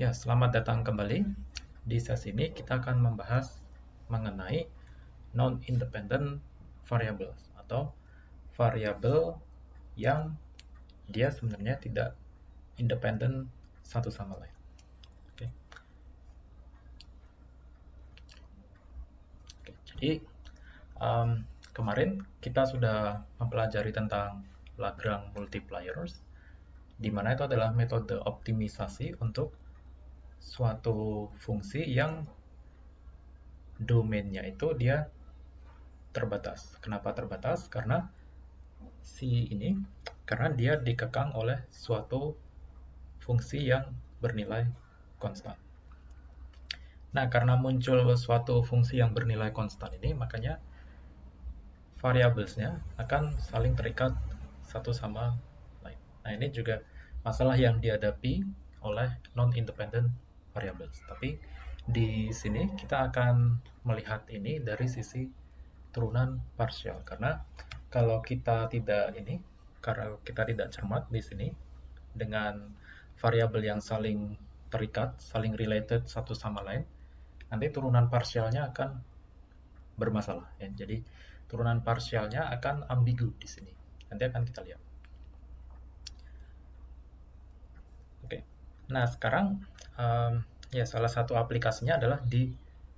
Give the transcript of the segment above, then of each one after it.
Ya, selamat datang kembali. Di sesi ini kita akan membahas mengenai non-independent variables atau variabel yang dia sebenarnya tidak independen satu sama lain. Oke. Jadi kemarin kita sudah mempelajari tentang Lagrange multipliers, di mana itu adalah metode optimisasi untuk suatu fungsi yang domainnya itu dia terbatas. Kenapa terbatas? Karena karena dia dikekang oleh suatu fungsi yang bernilai konstan. Nah, karena muncul suatu fungsi yang bernilai konstan ini, makanya variablesnya akan saling terikat satu sama lain. Nah, ini juga masalah yang dihadapi oleh non-independent variables. Tapi di sini kita akan melihat ini dari sisi turunan parsial, karena kalau kita tidak cermat di sini dengan variabel yang saling terikat, saling related satu sama lain, nanti turunan parsialnya akan bermasalah ya. Jadi turunan parsialnya akan ambigu di sini. Nanti akan kita lihat. Oke. Nah, sekarang ya salah satu aplikasinya adalah di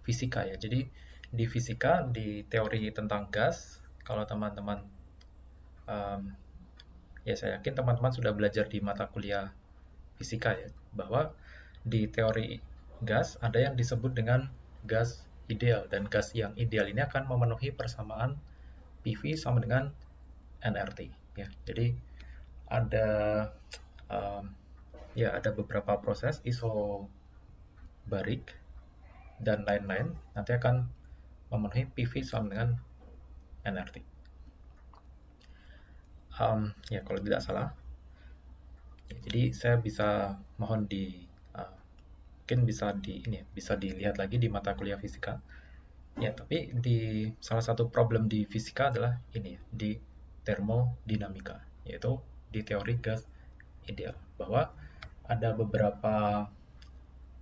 fisika ya. Jadi di fisika, di teori tentang gas, kalau teman-teman ya saya yakin teman-teman sudah belajar di mata kuliah fisika ya, bahwa di teori gas ada yang disebut dengan gas ideal, dan gas yang ideal ini akan memenuhi persamaan PV sama dengan nRT ya. Jadi ada ada beberapa proses isobarik dan lain-lain nanti akan memenuhi PV sama dengan nRT. Ya kalau tidak salah. Jadi saya bisa mohon mungkin bisa dilihat lagi di mata kuliah fisika. Ya, tapi di salah satu problem di fisika adalah ini ya, di termodinamika, yaitu di teori gas ideal, bahwa ada beberapa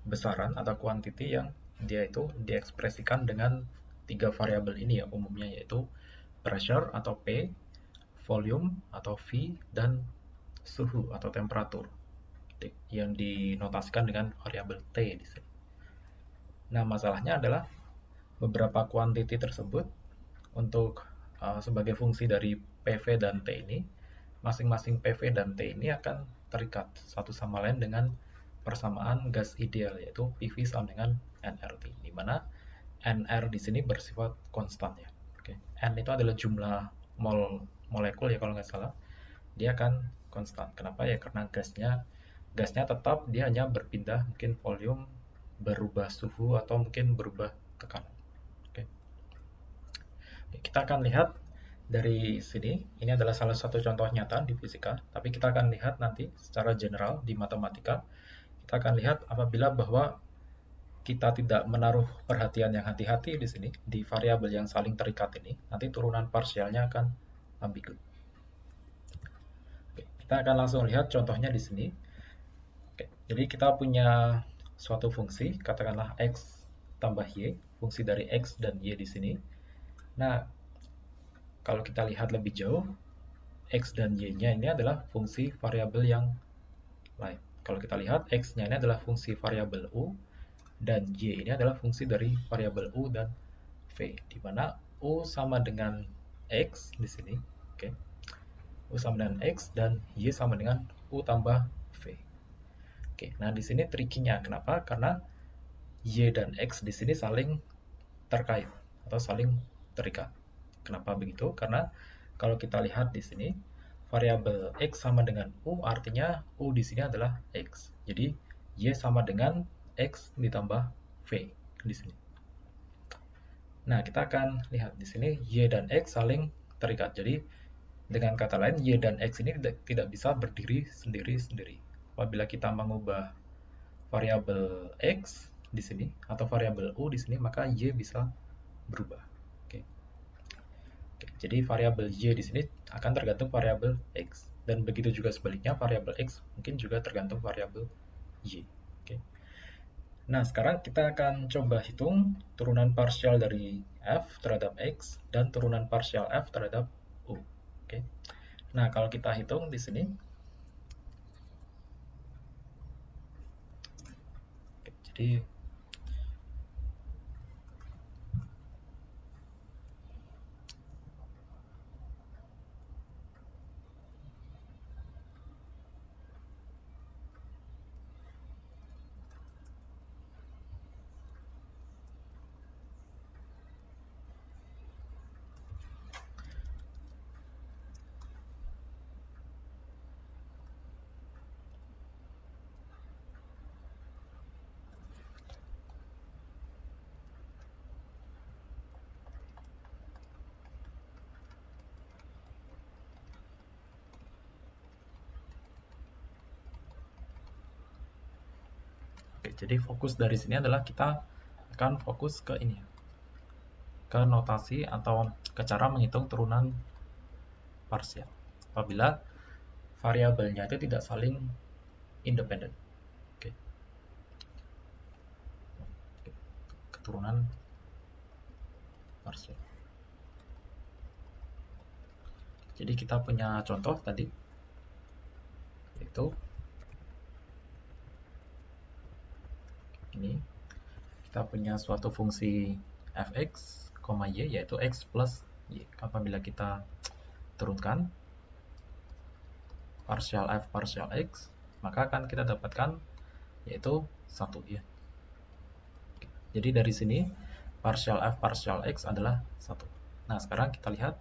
besaran atau kuantiti yang dia itu diekspresikan dengan 3 variabel ini ya umumnya, yaitu pressure atau P, volume atau V, dan suhu atau temperatur yang dinotasikan dengan variabel T di sini. Nah, masalahnya adalah beberapa kuantiti tersebut untuk sebagai fungsi dari PV dan T ini, masing-masing PV dan T ini akan terikat satu sama lain dengan persamaan gas ideal, yaitu PV sama dengan nRT, di mana nR di sini bersifat konstan ya. Oke. N itu adalah jumlah molekul ya kalau nggak salah. Dia akan konstan. Kenapa ya? Karena gasnya tetap, dia hanya berpindah mungkin volume, berubah suhu, atau mungkin berubah tekanan. Oke. Kita akan lihat dari sini, ini adalah salah satu contoh nyata di fisika, tapi kita akan lihat nanti secara general di matematika. Kita akan lihat apabila bahwa kita tidak menaruh perhatian yang hati-hati di sini, di variabel yang saling terikat ini, nanti turunan parsialnya akan ambigu. Oke, kita akan langsung lihat contohnya di sini. Oke, jadi kita punya suatu fungsi, katakanlah x tambah y, fungsi dari x dan y di sini. Nah, kalau kita lihat lebih jauh, x dan y-nya ini adalah fungsi variabel yang lain. Kalau kita lihat, x-nya ini adalah fungsi variabel u, dan y ini adalah fungsi dari variabel u dan v, di mana u sama dengan x di sini, oke. U sama dengan x dan y sama dengan u tambah v. Oke, nah di sini trikinya kenapa? Karena y dan x di sini saling terkait atau saling terikat. Kenapa begitu? Karena kalau kita lihat di sini, variabel x sama dengan u, artinya u di sini adalah x. Jadi y sama dengan x ditambah v di sini. Nah, kita akan lihat di sini y dan x saling terikat. Jadi dengan kata lain, y dan x ini tidak bisa berdiri sendiri-sendiri. Apabila kita mengubah variabel x di sini atau variabel u di sini, maka y bisa berubah. Oke. Jadi variabel y di sini akan tergantung variabel x, dan begitu juga sebaliknya, variabel x mungkin juga tergantung variabel y. Oke. Nah, sekarang kita akan coba hitung turunan parsial dari f terhadap x dan turunan parsial f terhadap u. Oke. Nah, kalau kita hitung di sini, jadi oke, jadi fokus dari sini adalah kita akan fokus ke ini, ke notasi atau ke cara menghitung turunan parsial apabila variabelnya itu tidak saling independen. Oke. Keturunan parsial. Jadi kita punya contoh tadi, yaitu ini. Kita punya suatu fungsi fx, y, yaitu x plus y. Apabila kita turunkan partial f partial x, maka akan kita dapatkan yaitu 1 ya. Jadi dari sini partial f partial x adalah 1. Nah, sekarang kita lihat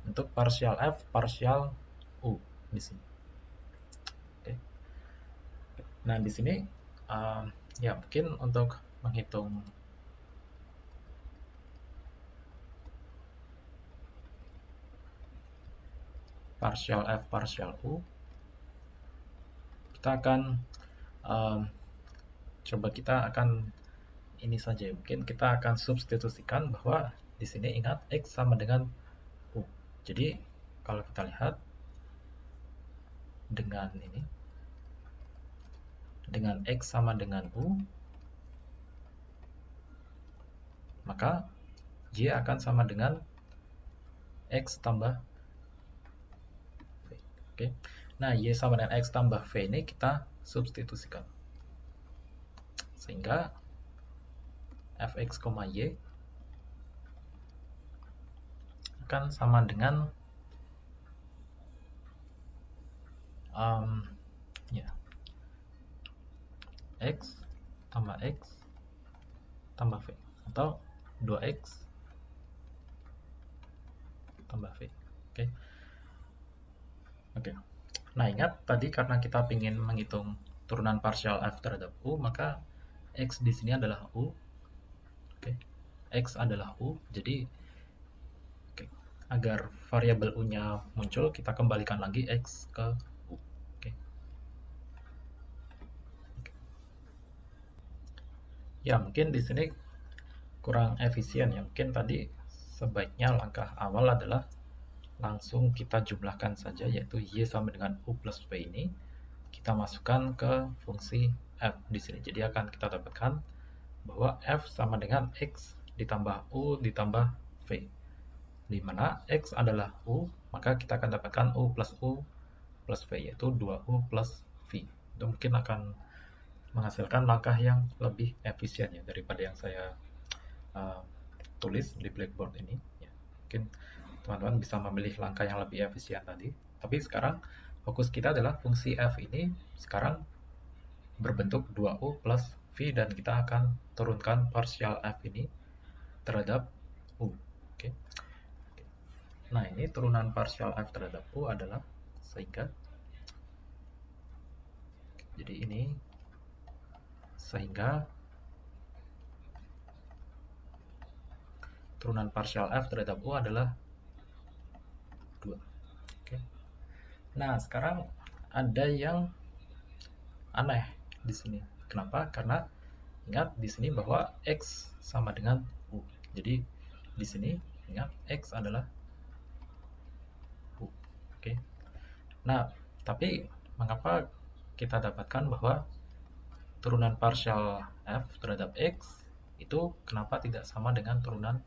untuk partial f partial u di sini. Oke. Nah, di sini ya mungkin untuk menghitung partial f partial u, kita akan coba kita akan ini saja, mungkin kita akan substitusikan bahwa di sini ingat x sama dengan u. Jadi kalau kita lihat dengan ini, dengan x sama dengan u, maka y akan sama dengan x tambah v. Oke. Nah, y sama dengan x tambah v ini kita substitusikan, sehingga fx, y akan sama dengan ya, x tambah v, atau 2x tambah v. Oke. Oke. Nah, ingat tadi karena kita ingin menghitung turunan partial f terhadap u, maka x di sini adalah u. Oke. X adalah u. Jadi agar variabel u-nya muncul, kita kembalikan lagi x ke u. Oke. Ya, mungkin di sini kurang efisien ya. Mungkin tadi sebaiknya langkah awal adalah langsung kita jumlahkan saja, yaitu y sama dengan u plus v ini kita masukkan ke fungsi f di sini. Jadi akan kita dapatkan bahwa f sama dengan x ditambah u ditambah v, di mana x adalah u, maka kita akan dapatkan u plus v, yaitu 2u plus v. Itu mungkin akan menghasilkan langkah yang lebih efisien ya daripada yang saya tulis di Blackboard ini ya. Mungkin teman-teman bisa memilih langkah yang lebih efisien tadi. Tapi sekarang fokus kita adalah fungsi f ini sekarang berbentuk 2u plus v, dan kita akan turunkan partial f ini terhadap u. Oke. Nah, ini turunan partial f terhadap u adalah sehingga, jadi ini sehingga turunan partial f terhadap u adalah 2. Oke. Nah, sekarang ada yang aneh di sini. Kenapa? Karena ingat di sini bahwa x sama dengan u. Jadi di sini ingat x adalah u. Oke. Nah, tapi mengapa kita dapatkan bahwa turunan partial f terhadap x itu kenapa tidak sama dengan turunan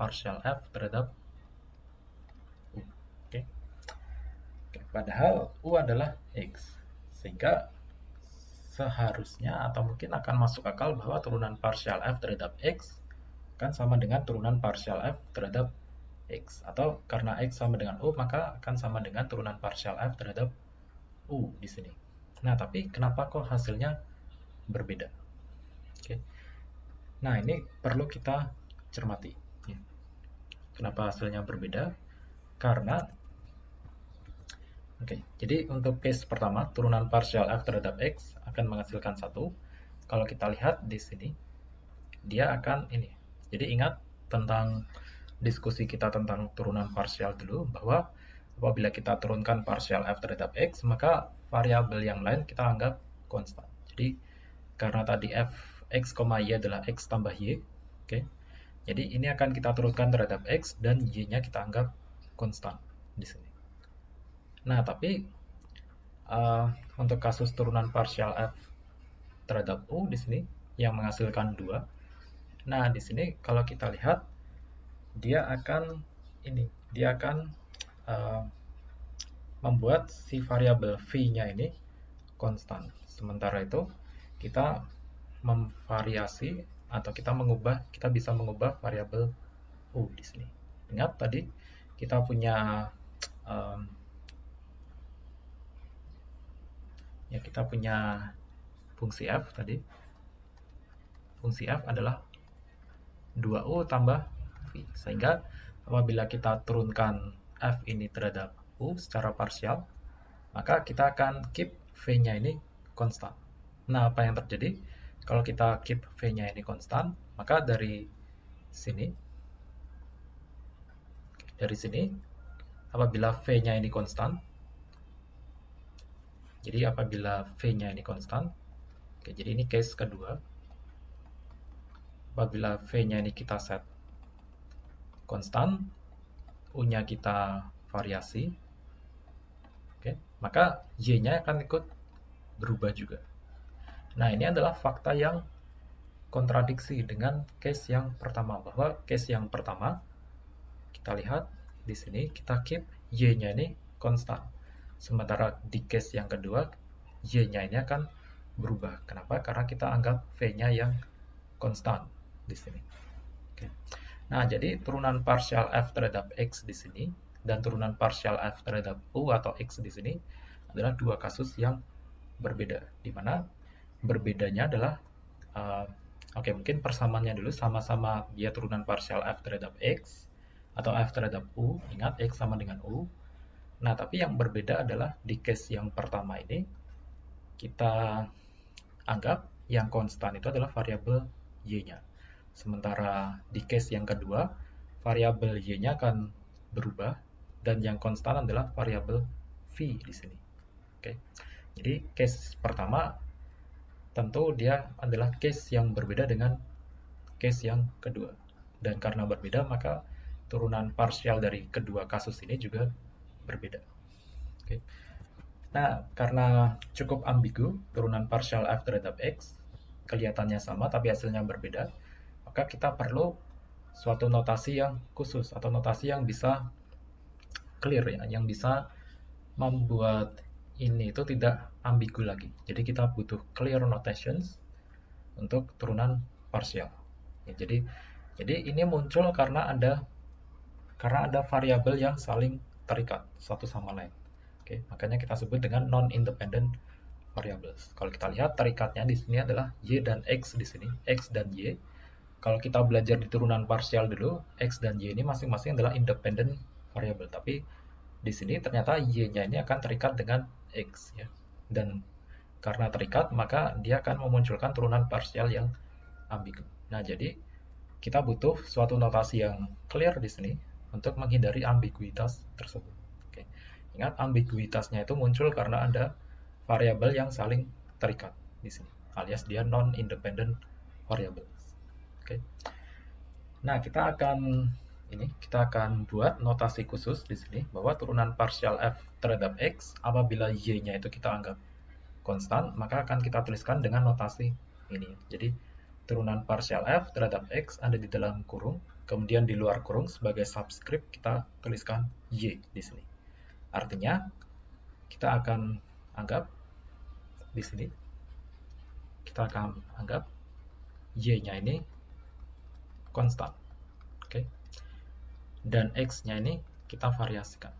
partial f terhadap u. Oke. Padahal u adalah x, sehingga seharusnya atau mungkin akan masuk akal bahwa turunan partial f terhadap x akan sama dengan turunan partial f terhadap x, atau karena x sama dengan u maka akan sama dengan turunan partial f terhadap u di sini. Nah, tapi kenapa kok hasilnya berbeda? Oke. Nah, ini perlu kita cermati. Kenapa hasilnya berbeda? Karena jadi untuk case pertama, turunan partial f terhadap x akan menghasilkan 1. Kalau kita lihat di sini, dia akan ini. Jadi ingat tentang diskusi kita tentang turunan partial dulu, bahwa apabila kita turunkan partial f terhadap x, maka variabel yang lain kita anggap konstan. Jadi karena tadi f x, y adalah x tambah y, jadi ini akan kita turunkan terhadap x dan y-nya kita anggap konstan di sini. Nah, tapi untuk kasus turunan partial f terhadap u di sini yang menghasilkan 2. Nah, di sini kalau kita lihat dia akan membuat si variabel v-nya ini konstan. Sementara itu kita memvariasi atau kita bisa mengubah variabel u di sini. Ingat tadi kita punya kita punya fungsi f tadi. Fungsi f adalah 2u tambah v. Sehingga apabila kita turunkan f ini terhadap u secara parsial, maka kita akan keep v-nya ini konstan. Nah, apa yang terjadi? Kalau kita keep v-nya ini konstan, maka dari sini apabila v-nya ini konstan, jadi apabila v-nya ini konstan, jadi ini case kedua. Apabila v-nya ini kita set konstan, u-nya kita variasi, maka y-nya akan ikut berubah juga. Nah, ini adalah fakta yang kontradiksi dengan case yang pertama, bahwa case yang pertama kita lihat di sini kita keep y-nya ini konstan. Sementara di case yang kedua, y-nya ini akan berubah. Kenapa? Karena kita anggap v-nya yang konstan di sini. Nah, jadi turunan partial f terhadap x di sini dan turunan partial f terhadap u atau x di sini adalah dua kasus yang berbeda. Di mana berbedanya adalah mungkin persamaannya dulu, sama-sama dia turunan partial f terhadap x atau f terhadap u. Ingat x sama dengan u. Nah, tapi yang berbeda adalah di case yang pertama ini kita anggap yang konstan itu adalah variabel y-nya. Sementara di case yang kedua, variabel y-nya akan berubah dan yang konstan adalah variabel v di sini. Jadi case pertama tentu dia adalah case yang berbeda dengan case yang kedua. Dan karena berbeda, maka turunan parsial dari kedua kasus ini juga berbeda. Nah, karena cukup ambigu turunan partial f terhadap x, kelihatannya sama tapi hasilnya berbeda, maka kita perlu suatu notasi yang khusus atau notasi yang bisa clear, yang bisa membuat ini itu tidak ambigu lagi. Jadi kita butuh clear notations untuk turunan parsial. Jadi ini muncul karena ada variabel yang saling terikat satu sama lain. Makanya kita sebut dengan non-independent variables. Kalau kita lihat terikatnya di sini adalah y dan x di sini, x dan y. Kalau kita belajar di turunan parsial dulu, x dan y ini masing-masing adalah independent variable. Tapi di sini ternyata y-nya ini akan terikat dengan x, ya. Dan karena terikat, maka dia akan memunculkan turunan parsial yang ambigu. Nah, jadi kita butuh suatu notasi yang clear di sini untuk menghindari ambiguitas tersebut. Ingat, ambiguitasnya itu muncul karena ada variabel yang saling terikat di sini, alias dia non-independent variable. Nah, kita akan buat notasi khusus di sini bahwa turunan partial f terhadap x apabila y-nya itu kita anggap konstan, maka akan kita tuliskan dengan notasi ini. Jadi turunan partial f terhadap x ada di dalam kurung, kemudian di luar kurung sebagai subscript kita tuliskan y di sini. Artinya kita akan anggap di sini kita akan anggap y-nya ini konstan. Oke. Dan x-nya ini kita variasikan.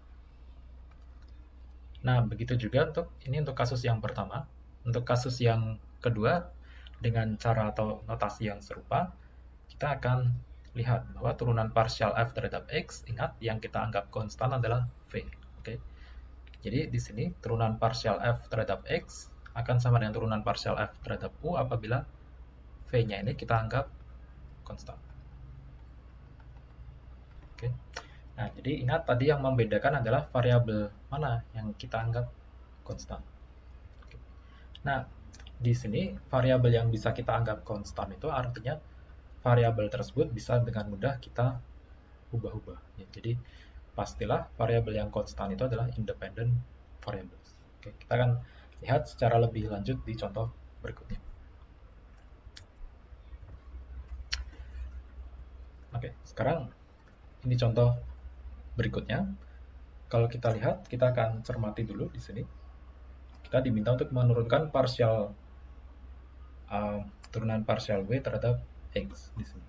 Nah, begitu juga untuk kasus yang pertama. Untuk kasus yang kedua, dengan cara atau notasi yang serupa, kita akan lihat bahwa turunan partial f terhadap x, ingat yang kita anggap konstan adalah v. Oke. Jadi di sini turunan partial f terhadap x akan sama dengan turunan partial f terhadap u apabila v-nya ini kita anggap konstan. Oke. Nah, jadi ingat tadi yang membedakan adalah variabel mana yang kita anggap konstan. Oke. Nah, di sini variabel yang bisa kita anggap konstan itu artinya variabel tersebut bisa dengan mudah kita ubah-ubah. Ya, jadi pastilah variabel yang konstan itu adalah independent variables. Oke, kita akan lihat secara lebih lanjut di contoh berikutnya. Oke, sekarang ini contoh berikutnya. Kalau kita lihat, kita akan cermati dulu di sini. Kita diminta untuk menurunkan turunan partial w terhadap x di sini.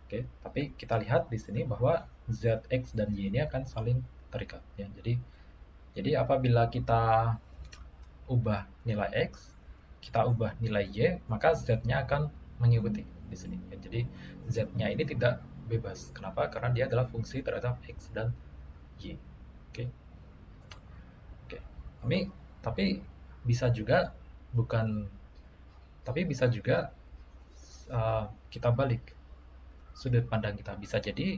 Oke, tapi kita lihat di sini bahwa zx dan y ini akan saling terikat. Ya. Jadi apabila kita ubah nilai x, kita ubah nilai y, maka z-nya akan mengikuti di sini. Ya. Jadi z-nya ini tidak bebas. Kenapa? Karena dia adalah fungsi terhadap x dan y. Oke. Oke. Tapi bisa juga kita balik sudut pandang kita. Bisa jadi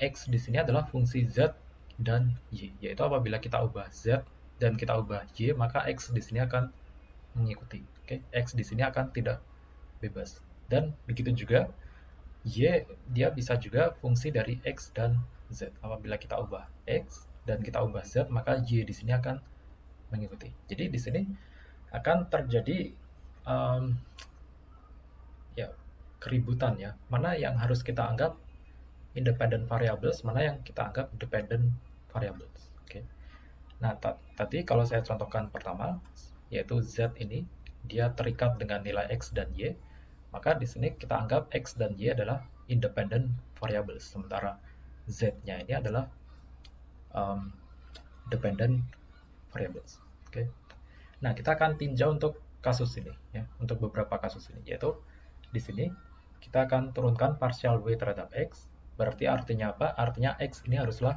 x di sini adalah fungsi z dan y, yaitu apabila kita ubah z dan kita ubah y, maka x di sini akan mengikuti. Oke, x di sini akan tidak bebas. Dan begitu juga y, dia bisa juga fungsi dari x dan z. Apabila kita ubah x dan kita ubah z, maka y di sini akan mengikuti. Jadi di sini akan terjadi keributan ya. Mana yang harus kita anggap independent variables, mana yang kita anggap dependent variables. Oke. Nah, tadi kalau saya contohkan pertama, yaitu z ini dia terikat dengan nilai x dan y, maka di sini kita anggap x dan y adalah independent variables, sementara z-nya ini adalah dependent variables. Oke. Nah, kita akan tinjau untuk kasus ini ya, untuk beberapa kasus ini, yaitu di sini kita akan turunkan partial w terhadap x. Berarti artinya apa? Artinya x ini haruslah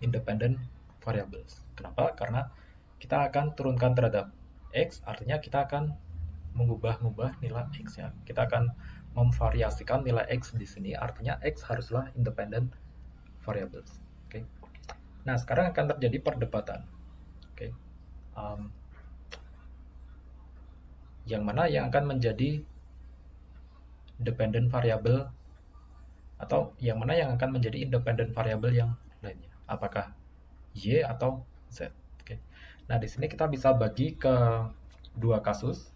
independent variables. Kenapa? Karena kita akan turunkan terhadap x, artinya kita akan mengubah-ubah nilai x ya. Kita akan memvariasikan nilai x di sini, artinya x haruslah independent variables. Oke. Nah, sekarang akan terjadi perdebatan. Oke. Yang mana yang akan menjadi dependent variable atau yang mana yang akan menjadi independent variable yang lainnya? Apakah y atau z? Oke. Nah, di sini kita bisa bagi ke dua kasus.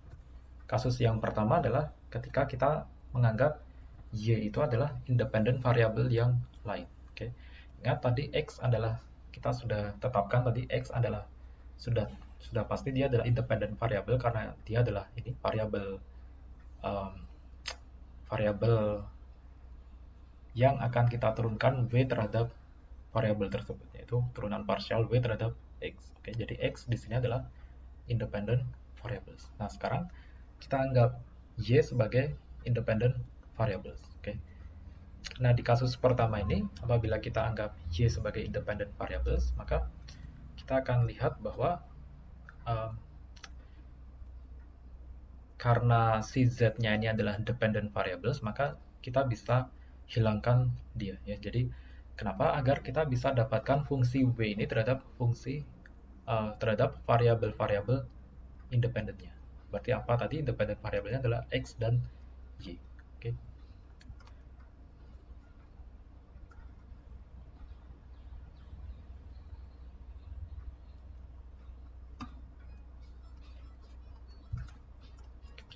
Kasus yang pertama adalah ketika kita menganggap y itu adalah independent variable yang lain. Oke. Ingat tadi x adalah kita sudah tetapkan tadi x adalah sudah pasti dia adalah independent variable karena dia adalah ini variabel yang akan kita turunkan w terhadap variabel tersebut, yaitu turunan partial w terhadap x. Oke, jadi x di sini adalah independent variables. Nah, sekarang kita anggap y sebagai independent variables. Oke. Nah, di kasus pertama ini, apabila kita anggap y sebagai independent variables, maka kita akan lihat bahwa karena si z-nya ini adalah dependent variables, maka kita bisa hilangkan dia ya. Jadi kenapa? Agar kita bisa dapatkan fungsi w ini terhadap terhadap variabel-variabel independennya. Berarti apa tadi? Independent variabelnya adalah x dan y. Oke.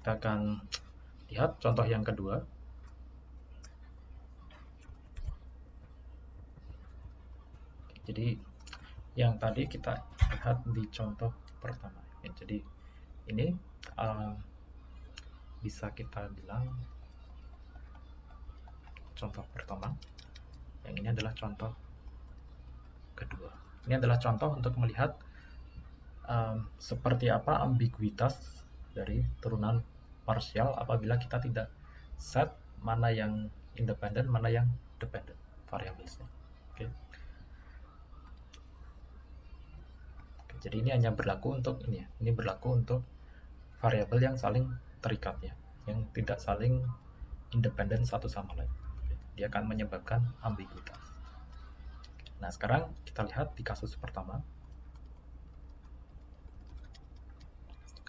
kita akan lihat contoh yang kedua. Jadi yang tadi kita lihat di contoh pertama. Ya, jadi ini bisa kita bilang contoh pertama. Yang ini adalah contoh kedua. Ini adalah contoh untuk melihat seperti apa ambiguitas dari turunan parsial apabila kita tidak set mana yang independen, mana yang dependent variablesnya. Oke. Jadi ini hanya berlaku untuk ini ya. Ini berlaku untuk variabel yang saling terikat ya, yang tidak saling independen satu sama lain. Dia akan menyebabkan ambiguitas. Nah, sekarang kita lihat di kasus pertama.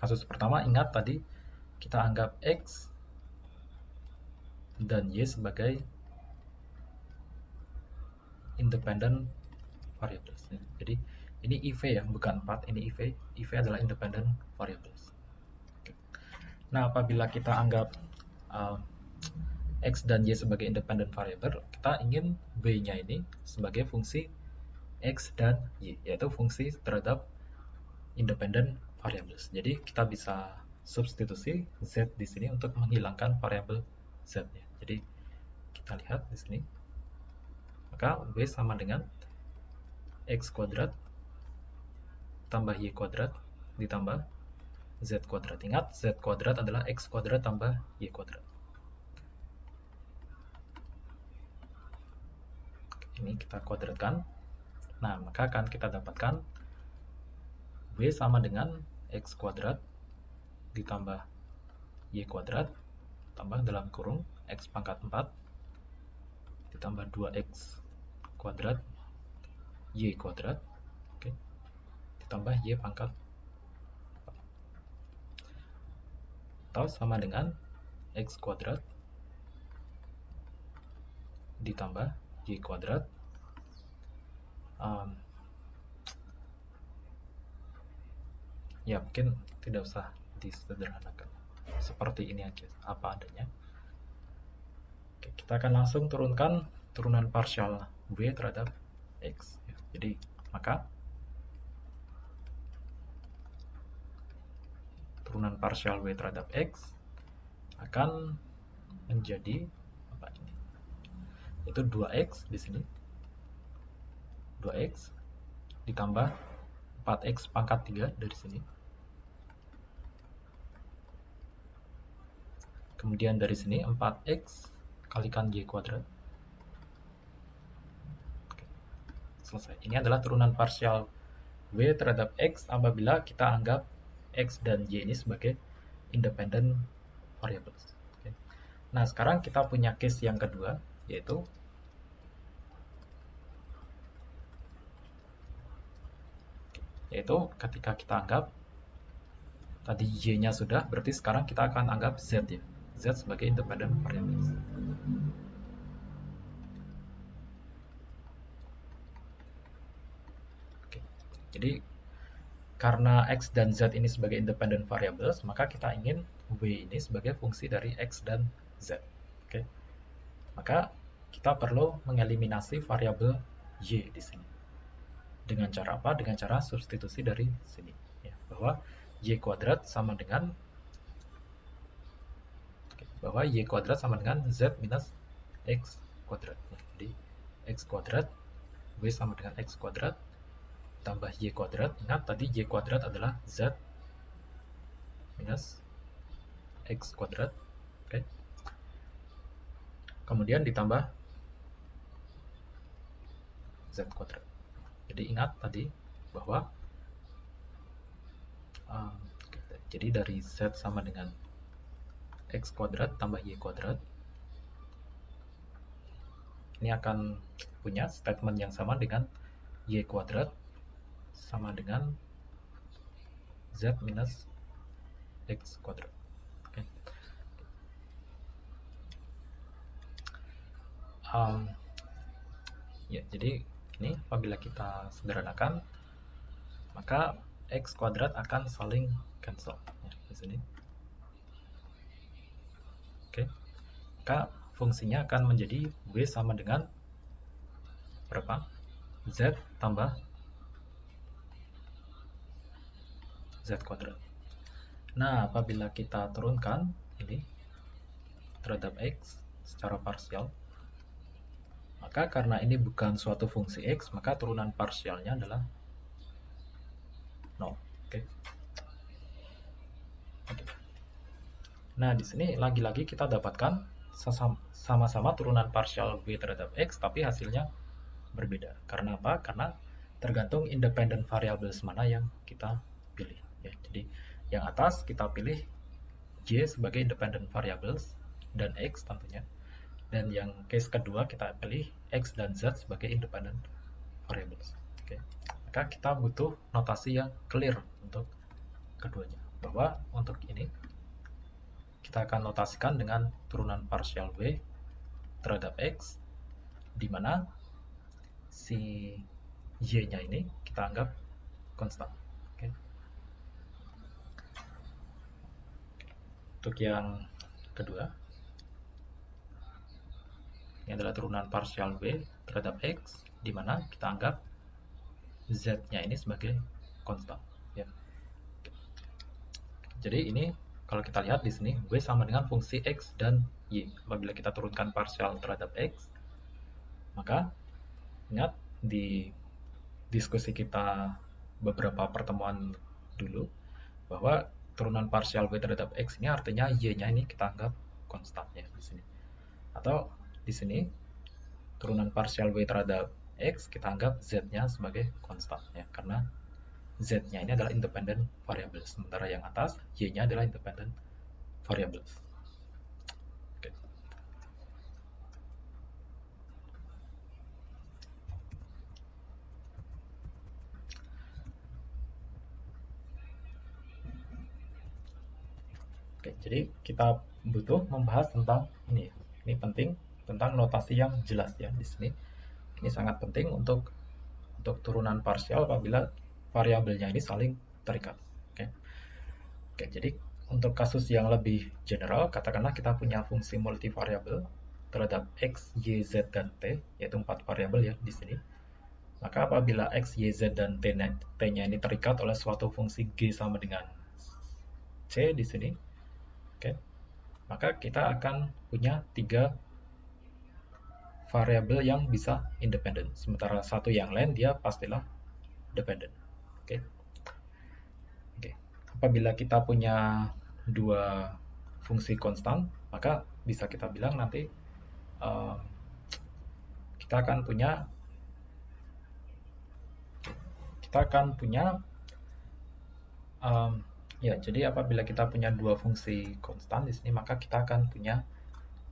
Kasus pertama, ingat tadi kita anggap X dan Y sebagai independent variables. Jadi ini IV ya, bukan 4, ini IV. IV adalah independent variables. Nah, apabila kita anggap X dan Y sebagai independent variable, kita ingin B-nya ini sebagai fungsi X dan Y, yaitu fungsi terhadap independent variables. Jadi kita bisa substitusi Z di sini untuk menghilangkan variabel Z-nya. Jadi kita lihat di sini, maka B sama dengan X kuadrat tambah Y kuadrat ditambah Z kuadrat. Ingat, Z kuadrat adalah X kuadrat tambah Y kuadrat. Ini kita kuadratkan. Nah, maka akan kita dapatkan B sama dengan X kuadrat ditambah Y kuadrat tambah dalam kurung X pangkat 4 ditambah 2X kuadrat Y kuadrat, oke, ditambah Y pangkat 4. Atau sama dengan X kuadrat ditambah Y kuadrat ya mungkin tidak usah disederhanakan, seperti ini aja, apa adanya. Oke, kita akan langsung turunkan turunan parsial W terhadap X ya. Jadi maka turunan parsial W terhadap X akan menjadi apa ini? Itu 2X di sini, 2X ditambah 4X pangkat 3 dari sini, kemudian dari sini 4X kalikan Y kuadrat. Oke, selesai. Ini adalah turunan parsial W terhadap X apabila kita anggap X dan Y ini sebagai independent variables. Oke. Nah, sekarang kita punya case yang kedua, yaitu ketika kita anggap tadi Y-nya sudah, berarti sekarang kita akan anggap Z ya. Z sebagai independent variables. Oke. Jadi karena X dan Z ini sebagai independent variables, maka kita ingin W ini sebagai fungsi dari X dan Z. Oke. Maka kita perlu mengeliminasi variabel Y di sini. Dengan cara apa? Dengan cara substitusi dari sini. Ya, bahwa Y kuadrat sama dengan Y kuadrat sama dengan Z minus X kuadrat. Jadi X kuadrat W sama dengan X kuadrat tambah Y kuadrat. Ingat tadi Y kuadrat adalah Z minus X kuadrat. Oke. Kemudian ditambah Z kuadrat. Jadi ingat tadi bahwa jadi dari Z sama dengan X kuadrat tambah Y kuadrat, ini akan punya statement yang sama dengan Y kuadrat sama dengan Z minus X kuadrat. Oke. Ya, jadi ini apabila kita sederhanakan, maka X kuadrat akan saling cancel ya, di sini. maka fungsinya akan menjadi W sama dengan berapa? Z tambah Z kuadrat. Nah, apabila kita turunkan ini terhadap X secara parsial, maka karena ini bukan suatu fungsi X, maka turunan parsialnya adalah 0. Oke. Nah, di sini lagi-lagi kita dapatkan sama-sama turunan parsial W terhadap X, tapi hasilnya berbeda. Karena apa? Karena tergantung independent variables mana yang kita pilih. Ya, jadi yang atas kita pilih Y sebagai independent variables dan X tentunya. Dan yang case kedua kita pilih X dan Z sebagai independent variables. Oke. Maka kita butuh notasi yang clear untuk keduanya. Bahwa untuk ini kita akan notasikan dengan turunan parsial W terhadap X, di mana si Y-nya ini kita anggap konstan. Oke. Untuk yang kedua, ini adalah turunan parsial W terhadap X, di mana kita anggap Z-nya ini sebagai konstan. Ya. Jadi ini kalau kita lihat di sini, W sama dengan fungsi X dan Y. Apabila kita turunkan parsial terhadap X, maka ingat di diskusi kita beberapa pertemuan dulu, bahwa turunan parsial W terhadap X ini artinya Y-nya ini kita anggap konstan ya di sini. Atau di sini turunan parsial W terhadap X kita anggap Z-nya sebagai konstan ya, karena Z-nya ini adalah independent variable, sementara yang atas Y-nya adalah independent variable. Oke. Oke, jadi kita butuh membahas tentang ini. Ini penting, tentang notasi yang jelas ya di sini. Ini sangat penting untuk turunan parsial apabila variabelnya ini saling terikat. Oke. Oke, jadi untuk kasus yang lebih general, katakanlah kita punya fungsi multivariabel terhadap X, Y, Z, dan T, yaitu 4 variabel ya di sini. Maka apabila X, Y, Z, dan T-nya ini terikat oleh suatu fungsi G sama dengan C di sini, oke, maka kita akan punya 3 variabel yang bisa independen, sementara satu yang lain dia pastilah dependent. Oke. Oke. Apabila kita punya 2 fungsi konstan, maka bisa kita bilang nanti kita akan punya ya, jadi apabila kita punya 2 fungsi konstan di sini, maka kita akan punya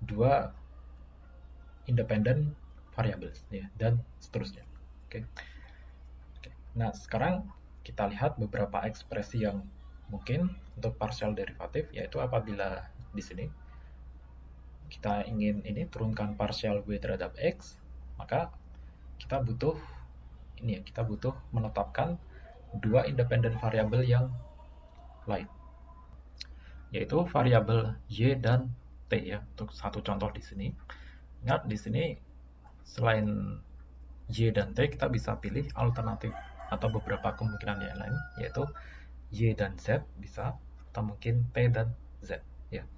2 independent variables ya, dan seterusnya. Oke. Nah, sekarang kita lihat beberapa ekspresi yang mungkin untuk partial derivatif, yaitu apabila di sini kita ingin ini turunkan partial W terhadap X, maka kita butuh ini ya, kita butuh menetapkan 2 independent variabel yang lain, yaitu variabel Y dan T ya. Untuk satu contoh di sini, ingat di sini selain Y dan T kita bisa pilih alternatif atau beberapa kemungkinan yang lain, yaitu Y dan Z bisa, atau mungkin T dan Z ya.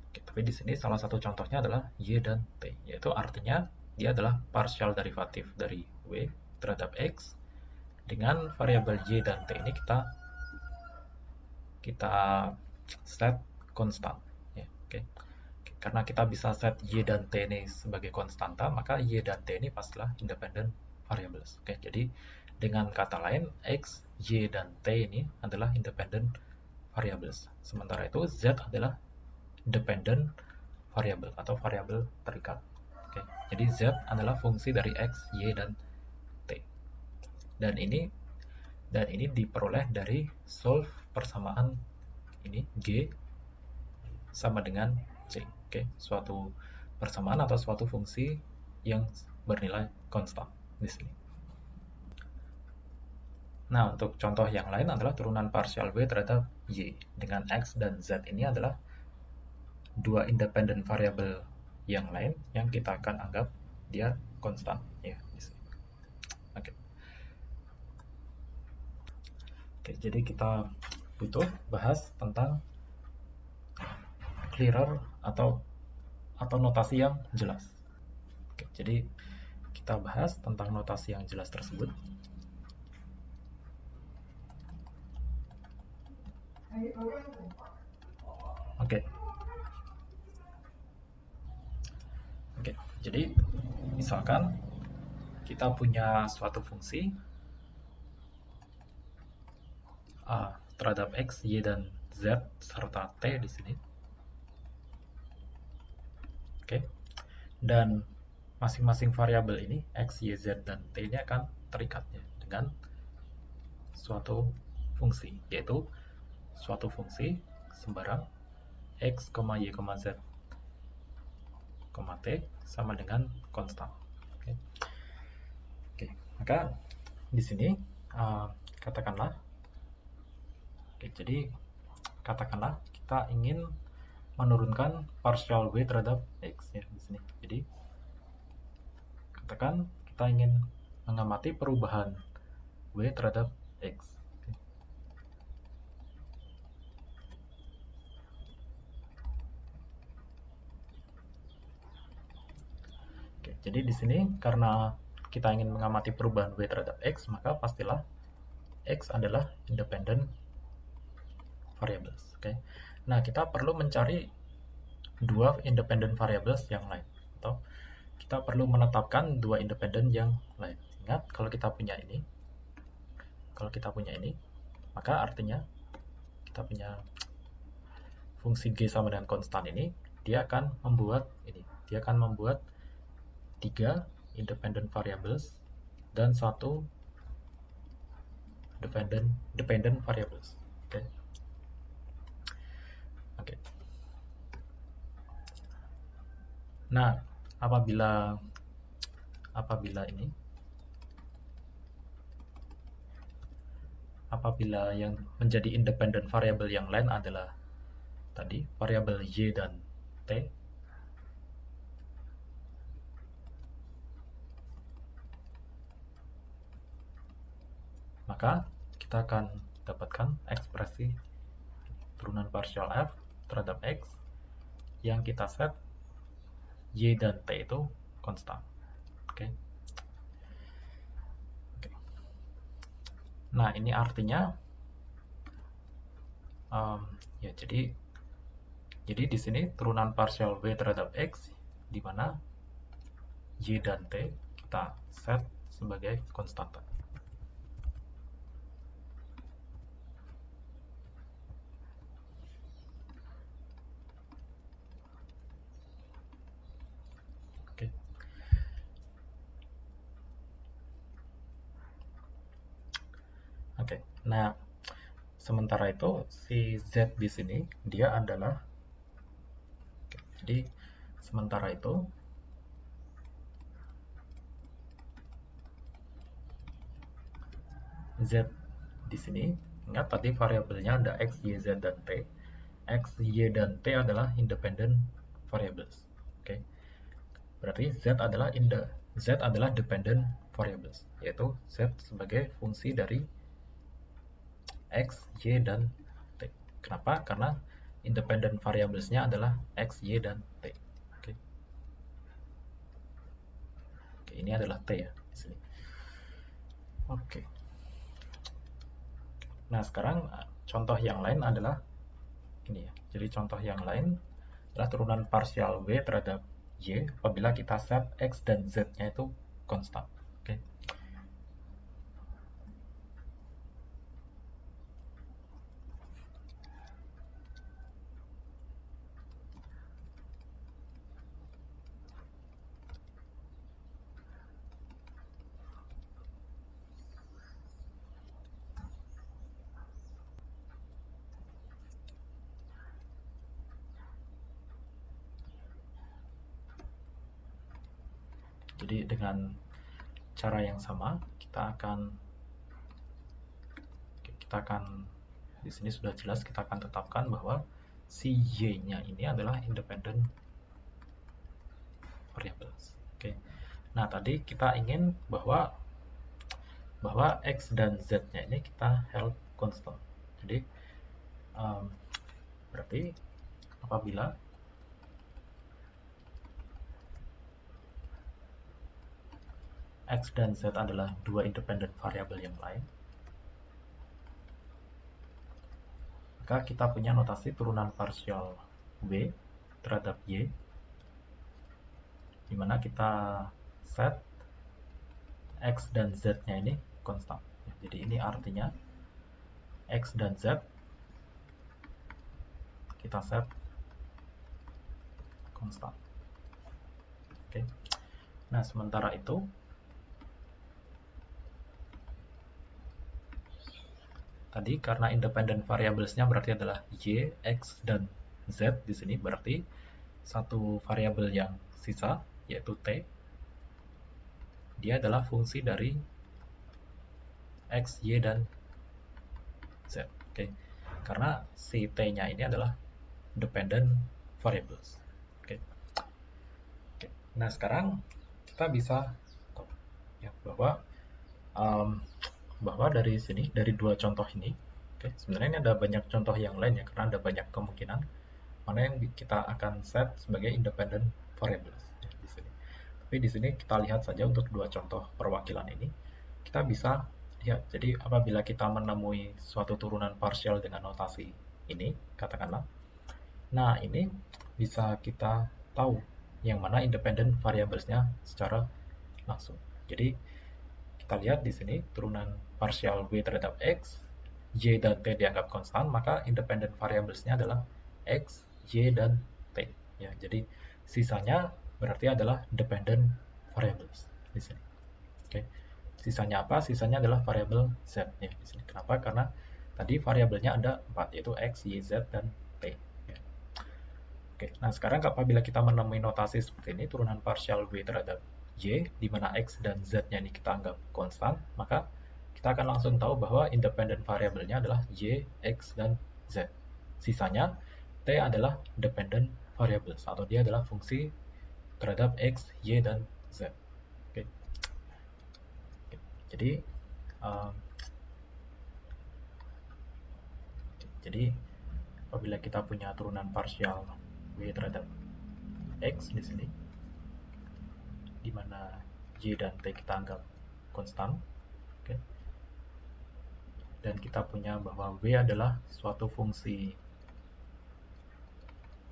Oke, tapi di sini salah satu contohnya adalah Y dan T, yaitu artinya dia adalah partial derivatif dari W terhadap X dengan variabel Y dan T ini kita set konstan ya. Oke. Karena kita bisa set Y dan T ini sebagai konstanta, maka Y dan T ini pastilah independent variables. Oke, jadi dengan kata lain, X, Y, dan T ini adalah independent variables. Sementara itu, Z adalah dependent variable atau variabel terikat. Oke, jadi Z adalah fungsi dari X, Y, dan T. Dan ini diperoleh dari solve persamaan ini G sama dengan C. Oke, suatu persamaan atau suatu fungsi yang bernilai konstan di sini. Nah, untuk contoh yang lain adalah turunan partial W terhadap Y dengan X dan Z ini adalah 2 independent variable yang lain yang kita akan anggap dia konstan ya di sini. Oke. Oke, jadi kita butuh bahas tentang clearer atau notasi yang jelas. Oke, jadi kita bahas tentang notasi yang jelas tersebut. Oke. Oke, jadi misalkan kita punya suatu fungsi A terhadap X, Y, dan Z serta T di sini. Oke. Dan masing-masing variabel ini X, Y, Z, dan T ini akan terikat ya, dengan suatu fungsi, yaitu suatu fungsi sembarang X, Y, Z, T sama dengan konstan. Oke. Oke, maka di sini katakanlah, oke, jadi katakanlah kita ingin menurunkan partial W terhadap X ya di sini. Jadi katakan kita ingin mengamati perubahan W terhadap X. Oke, jadi di sini karena kita ingin mengamati perubahan W terhadap X, maka pastilah X adalah independent variables. Oke. Nah, kita perlu mencari dua independent variables yang lain, atau kita perlu menetapkan dua independent yang lain. Ingat, kalau kita punya ini, maka artinya kita punya fungsi G sama dengan konstan ini, dia akan membuat tiga independent variables dan satu dependent variables. Oke. Oke. Nah, apabila yang menjadi independent variable yang lain adalah tadi variabel Y dan T, maka kita akan dapatkan ekspresi turunan partial F terhadap X yang kita set Y dan T itu konstan. Oke. Nah, ini artinya ya, jadi di sini turunan partial W terhadap X di mana Y dan T kita set sebagai konstanta. Oke. Oke. Nah, sementara itu si Z di sini dia adalah, jadi sementara itu Z di sini, ingat tadi variabelnya ada X, Y, Z, dan T. X, Y, dan T adalah independent variables. Oke. Berarti Z adalah dependent variables, yaitu Z sebagai fungsi dari X, Y, dan T. Kenapa? Karena independent variablesnya adalah X, Y, dan T. Oke. Oke, ini adalah T ya di sini. Oke. Nah, sekarang contoh yang lain adalah ini ya. Jadi contoh yang lain adalah turunan partial W terhadap Y apabila kita set X dan Z-nya itu konstan. Oke. Jadi dengan cara yang sama kita akan di sini sudah jelas kita akan tetapkan bahwa si Y-nya ini adalah independent variables. Oke. Nah, tadi kita ingin bahwa x dan z-nya ini kita held constant. Jadi berarti apabila x dan z adalah dua independent variabel yang lain, maka kita punya notasi turunan parsial w terhadap y, di mana kita set x dan z-nya ini konstan. Jadi ini artinya x dan z kita set konstan. Oke. Nah, sementara itu tadi karena independent variablesnya berarti adalah y, x, dan z di sini, berarti satu variabel yang sisa yaitu t, dia adalah fungsi dari x, y, dan z. Oke. Karena si t-nya ini adalah dependent variables. Oke. Nah, sekarang kita bisa tahu ya bahwa dari sini, dari dua contoh ini, sebenarnya ini ada banyak contoh yang lain ya, karena ada banyak kemungkinan mana yang kita akan set sebagai independent variables ya, di sini. Tapi di sini kita lihat saja untuk dua contoh perwakilan ini, kita bisa lihat. Jadi apabila kita menemui suatu turunan parsial dengan notasi ini, katakanlah, nah ini bisa kita tahu yang mana independent variablesnya secara langsung. Jadi kita lihat di sini turunan parsial w terhadap x, y dan t dianggap konstan, maka independent variablesnya adalah x, y, dan t. Ya, jadi sisanya berarti adalah dependent variables di sini. Oke. Sisanya apa? Sisanya adalah variabel z ya di sini. Kenapa? Karena tadi variabelnya ada 4, yaitu x, y, z, dan t. Ya. Oke. Nah, sekarang apabila kita menemui notasi seperti ini, turunan parsial w terhadap y, di mana x dan z-nya ini kita anggap konstan, maka kita akan langsung tahu bahwa independent variabelnya adalah y, x, dan z. Sisanya, t adalah dependent variables, atau dia adalah fungsi terhadap x, y, dan z. Oke. Jadi apabila kita punya turunan parsial w terhadap x di sini, di mana y dan t kita anggap konstan, dan kita punya bahwa w adalah suatu fungsi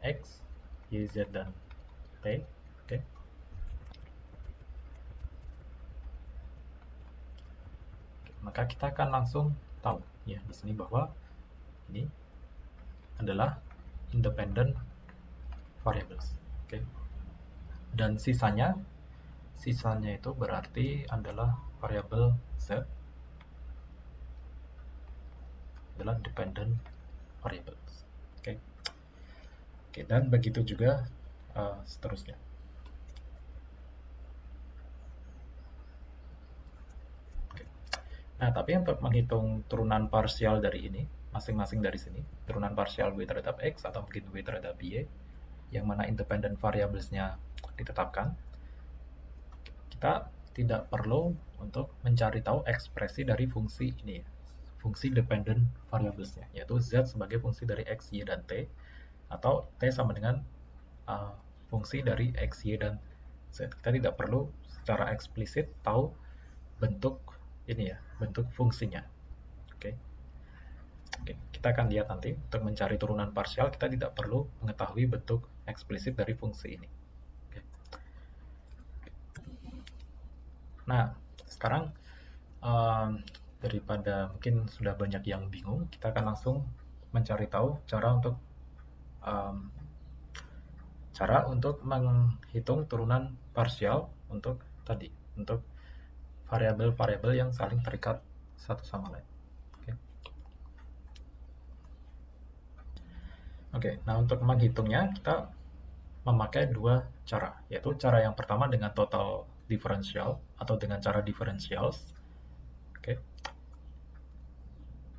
x, y, z, dan t, maka kita akan langsung tahu ya di sini bahwa ini adalah independent variables. Dan sisanya itu berarti adalah variabel z adalah dependent variables. Dan begitu juga seterusnya. Nah, tapi untuk menghitung turunan parsial dari ini, masing-masing dari sini, turunan parsial w terhadap x atau mungkin w terhadap y, yang mana independent variablesnya ditetapkan, kita tidak perlu untuk mencari tahu ekspresi dari fungsi ini, fungsi dependent variablesnya, yaitu z sebagai fungsi dari x, y, dan t, atau t sama dengan fungsi dari x, y, dan z. Kita tidak perlu secara eksplisit tahu bentuk ini ya, bentuk fungsinya. Kita akan lihat nanti untuk mencari turunan parsial kita tidak perlu mengetahui bentuk eksplisit dari fungsi ini. Nah, sekarang daripada mungkin sudah banyak yang bingung, kita akan langsung mencari tahu cara untuk menghitung turunan parsial untuk variabel-variabel yang saling terikat satu sama lain. Nah untuk menghitungnya kita memakai dua cara, yaitu cara yang pertama dengan total differential atau dengan cara differentials,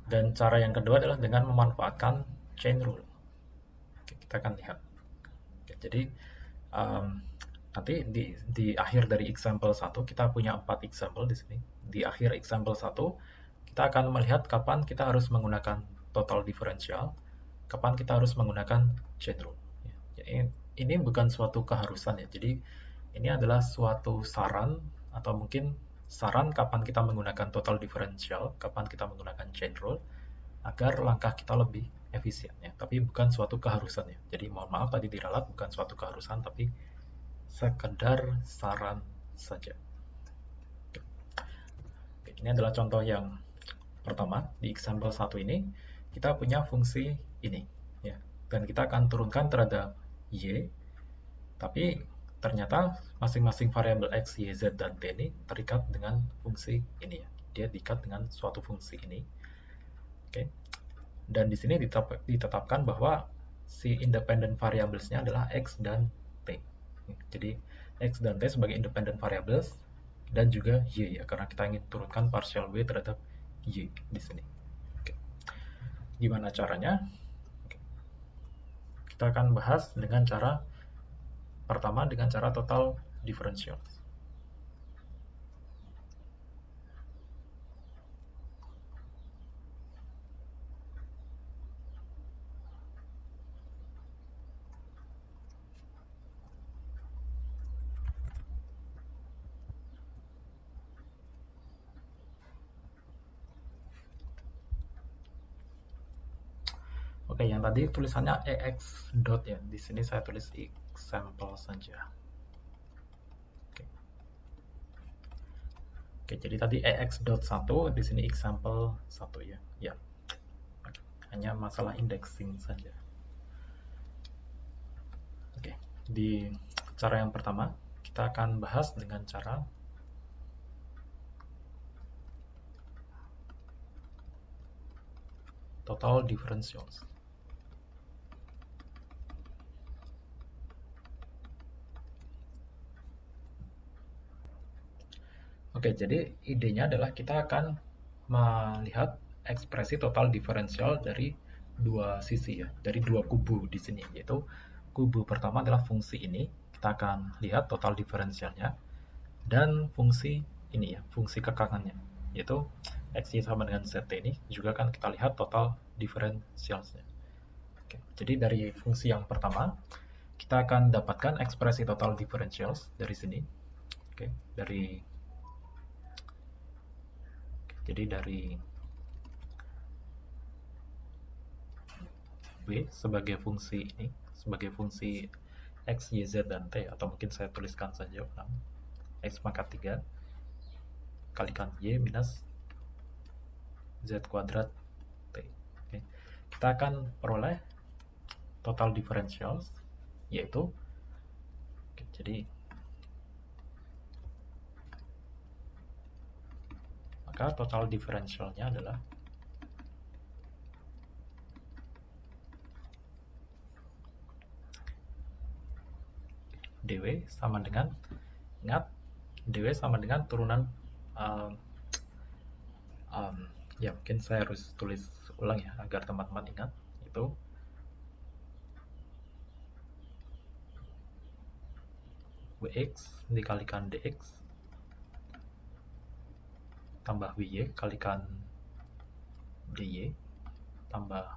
dan cara yang kedua adalah dengan memanfaatkan chain rule. Kita akan lihat. Jadi nanti di akhir dari example 1 kita punya 4 example di sini. Di akhir example 1 kita akan melihat kapan kita harus menggunakan total differential, kapan kita harus menggunakan chain rule. Jadi ini bukan suatu keharusan ya. Jadi ini adalah suatu saran atau mungkin saran kapan kita menggunakan total differential, kapan kita menggunakan chain rule agar langkah kita lebih efisien ya. Tapi bukan suatu keharusan ya. Jadi mohon maaf tadi diralat bukan suatu keharusan tapi sekedar saran saja. Oke, ini adalah contoh yang pertama. Di example 1 ini kita punya fungsi ini ya. Dan kita akan turunkan terhadap y, tapi ternyata masing-masing variabel x, y, z, dan t ini terikat dengan fungsi ini ya. Dia diikat dengan suatu fungsi ini. Oke. Dan di sini ditetapkan bahwa si independent variablesnya adalah x dan t. Jadi x dan t sebagai independent variables dan juga y ya, karena kita ingin turunkan partial w terhadap y di sini. Oke. Gimana caranya? Oke. Kita akan bahas dengan cara pertama dengan cara total differential. Oke, yang tadi tulisannya ex dot ya. Di sini saya tulis example saja. Oke, jadi tadi ex dot 1, di sini example 1 ya. Ya. Oke. Hanya masalah indexing saja. Oke, di cara yang pertama kita akan bahas dengan cara total differentials. Oke, jadi idenya adalah kita akan melihat ekspresi total diferensial dari dua sisi ya, dari dua kubu di sini, yaitu kubu pertama adalah fungsi ini, kita akan lihat total diferensialnya, dan fungsi ini ya, fungsi kekangannya, yaitu x sama dengan zt ini juga akan kita lihat total diferensialnya. Oke, jadi dari fungsi yang pertama, kita akan dapatkan ekspresi total differentials dari sini. Oke, jadi dari W sebagai fungsi ini, sebagai fungsi x, y, z, dan t, atau mungkin saya tuliskan saja ulang, x pangkat 3 kalikan y minus z kuadrat t. Oke. Kita akan peroleh total differentials, yaitu jadi maka total differentialnya adalah dw sama dengan, ingat dw sama dengan turunan ya mungkin saya harus tulis ulang ya agar teman-teman ingat, itu wx dikalikan dx tambah wy kalikan dy tambah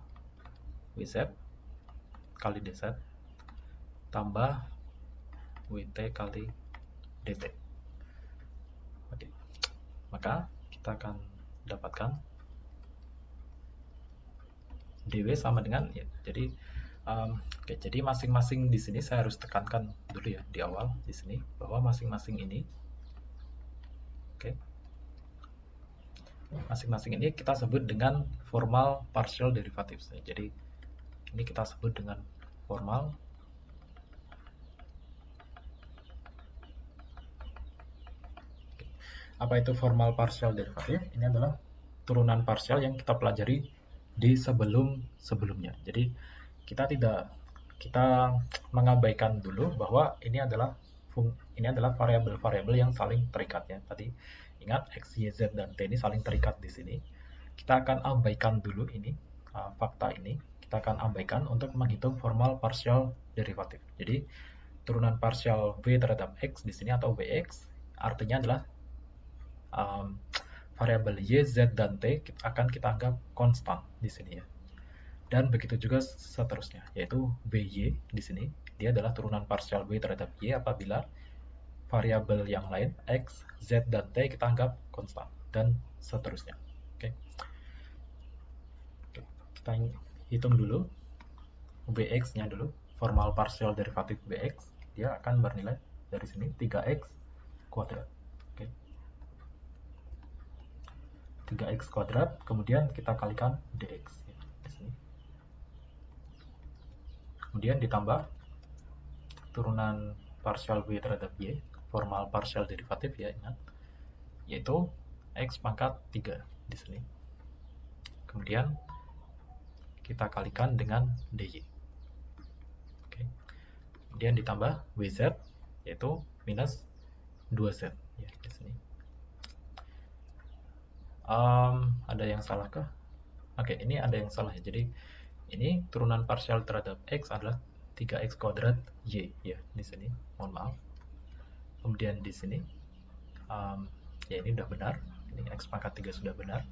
wz kali dz tambah wt kali dt. Oke. Maka kita akan dapatkan dw sama dengan ya, jadi oke, jadi masing-masing di sini saya harus tekankan dulu ya di awal di sini bahwa masing-masing ini, oke, masing-masing ini kita sebut dengan formal partial derivatives. Jadi ini kita sebut dengan formal apa itu formal partial derivative? Ini adalah turunan parsial yang kita pelajari di sebelumnya. Jadi kita mengabaikan dulu bahwa ini adalah variabel-variabel yang saling terikat ya. Tadi ingat x, y, z, dan t ini saling terikat di sini. Kita akan abaikan dulu ini, fakta ini. Kita akan abaikan untuk menghitung formal partial derivative. Jadi turunan parsial W terhadap X di sini atau Wx artinya adalah variabel Y, Z, dan T akan kita anggap konstan di sini ya. Dan begitu juga seterusnya, yaitu By di sini, dia adalah turunan parsial W terhadap Y apabila variabel yang lain, X, Z, dan T kita anggap konstan, dan seterusnya. Oke. Kita hitung dulu Bx-nya dulu, formal partial derivatif Bx, dia akan bernilai dari sini 3x kuadrat. Oke. 3x kuadrat, kemudian kita kalikan dx di sini. Kemudian ditambah turunan partial W terhadap Y, formal partial derivatif ya, ingat, yaitu x pangkat 3 di sini. Kemudian kita kalikan dengan dy. Oke. Kemudian ditambah wz, yaitu minus 2z ya, di sini. Ada yang salah kah? Oke, ini ada yang salah ya. Jadi ini turunan parsial terhadap x adalah 3x kuadrat y ya di sini. Mohon maaf. Kemudian di sini ya ini sudah benar. Ini x pangkat 3 sudah benar.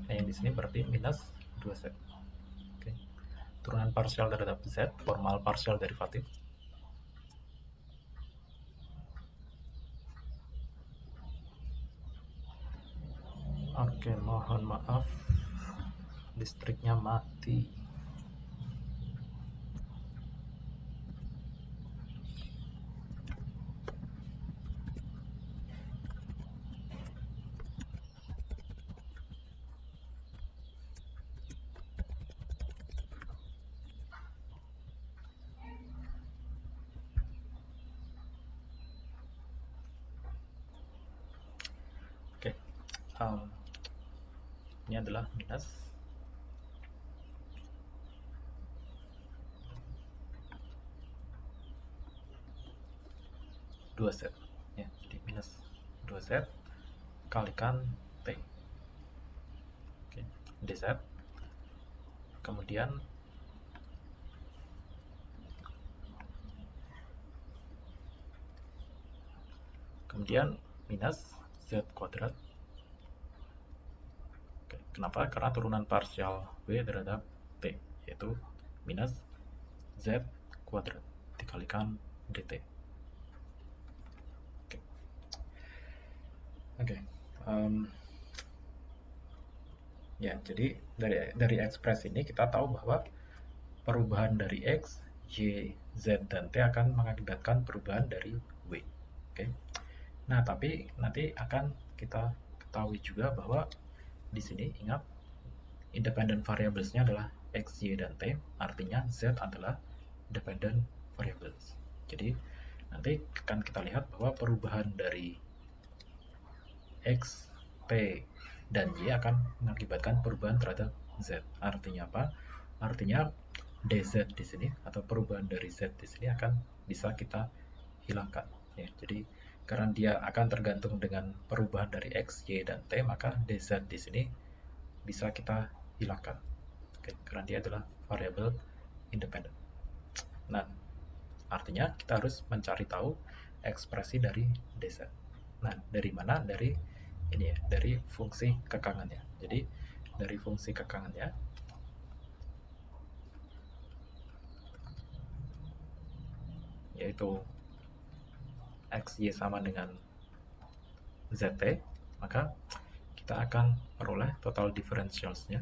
Nah, yang di sini berarti minus 2z. Oke. Turunan parsial terhadap z, formal parsial derivatif. Oke, mohon maaf, listriknya mati. Oke, ini adalah minus 2z ya, jadi minus 2z kalikan t. Oke, dz. Kemudian minus z kuadrat. Oke, kenapa? Karena turunan parsial W terhadap T, yaitu minus z kuadrat dikalikan dt. Oke. Ya, jadi dari ekspresi ini kita tahu bahwa perubahan dari X, Y, Z, dan T akan mengakibatkan perubahan dari W. Oke. Nah, tapi nanti akan kita ketahui juga bahwa di sini ingat independent variables-nya adalah X, Y, dan T, artinya Z adalah dependent variables. Jadi nanti akan kita lihat bahwa perubahan dari X, T, dan Y akan mengakibatkan perubahan terhadap Z. Artinya apa? Artinya dz di sini atau perubahan dari Z di sini akan bisa kita hilangkan. Ya, jadi karena dia akan tergantung dengan perubahan dari X, Y, dan T, maka dz di sini bisa kita hilangkan. Oke, karena dia adalah variabel independen. Nah, artinya kita harus mencari tahu ekspresi dari dz. Nah, dari mana? Dari ini ya, dari fungsi kekangannya. Jadi dari fungsi kekangannya yaitu xy sama dengan zt, maka kita akan peroleh total differentials-nya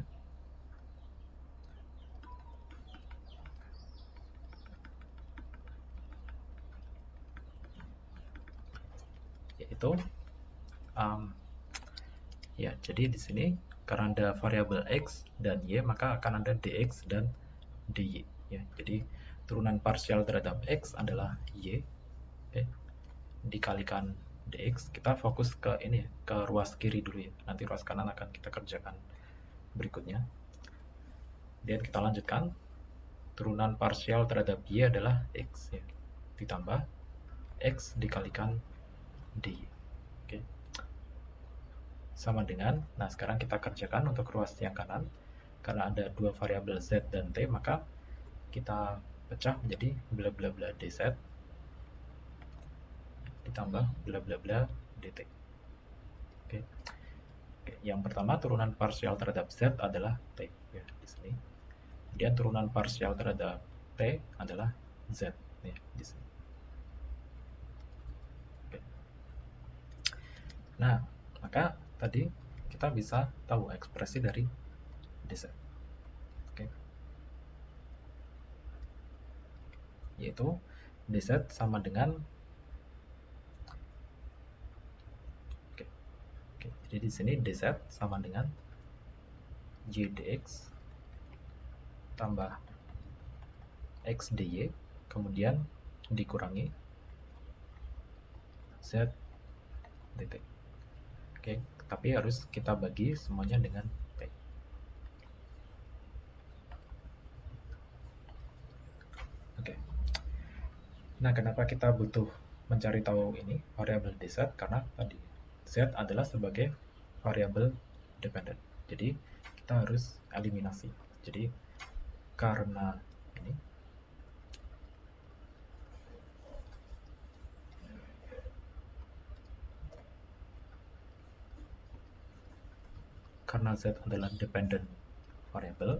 yaitu ya, jadi di sini karena ada variabel x dan y, maka akan ada dx dan dy ya. Jadi turunan parsial terhadap x adalah y, dikalikan dx. Kita fokus ke ini ya, ke ruas kiri dulu ya. Nanti ruas kanan akan kita kerjakan berikutnya. Dan kita lanjutkan. Turunan parsial terhadap y adalah x ya, ditambah x dikalikan dy. Oke. Sama dengan, nah sekarang kita kerjakan untuk ruas yang kanan. Karena ada dua variabel z dan t, maka kita pecah menjadi bla bla bla dz ditambah bla bla bla dt. Oke. Oke, yang pertama turunan parsial terhadap z adalah t ya di sini. Kemudian turunan parsial terhadap t adalah z ya di sini. Oke. Nah, maka tadi kita bisa tahu ekspresi dari dz. Oke. Yaitu dz sama dengan jadi di sini dz sama dengan y dx tambah x dy kemudian dikurangi z dt. Oke, tapi harus kita bagi semuanya dengan t. Oke. Nah, kenapa kita butuh mencari tahu ini variabel dz? Karena tadi z adalah sebagai variabel dependent. Jadi kita harus eliminasi. Jadi karena ini karena z adalah dependent variable,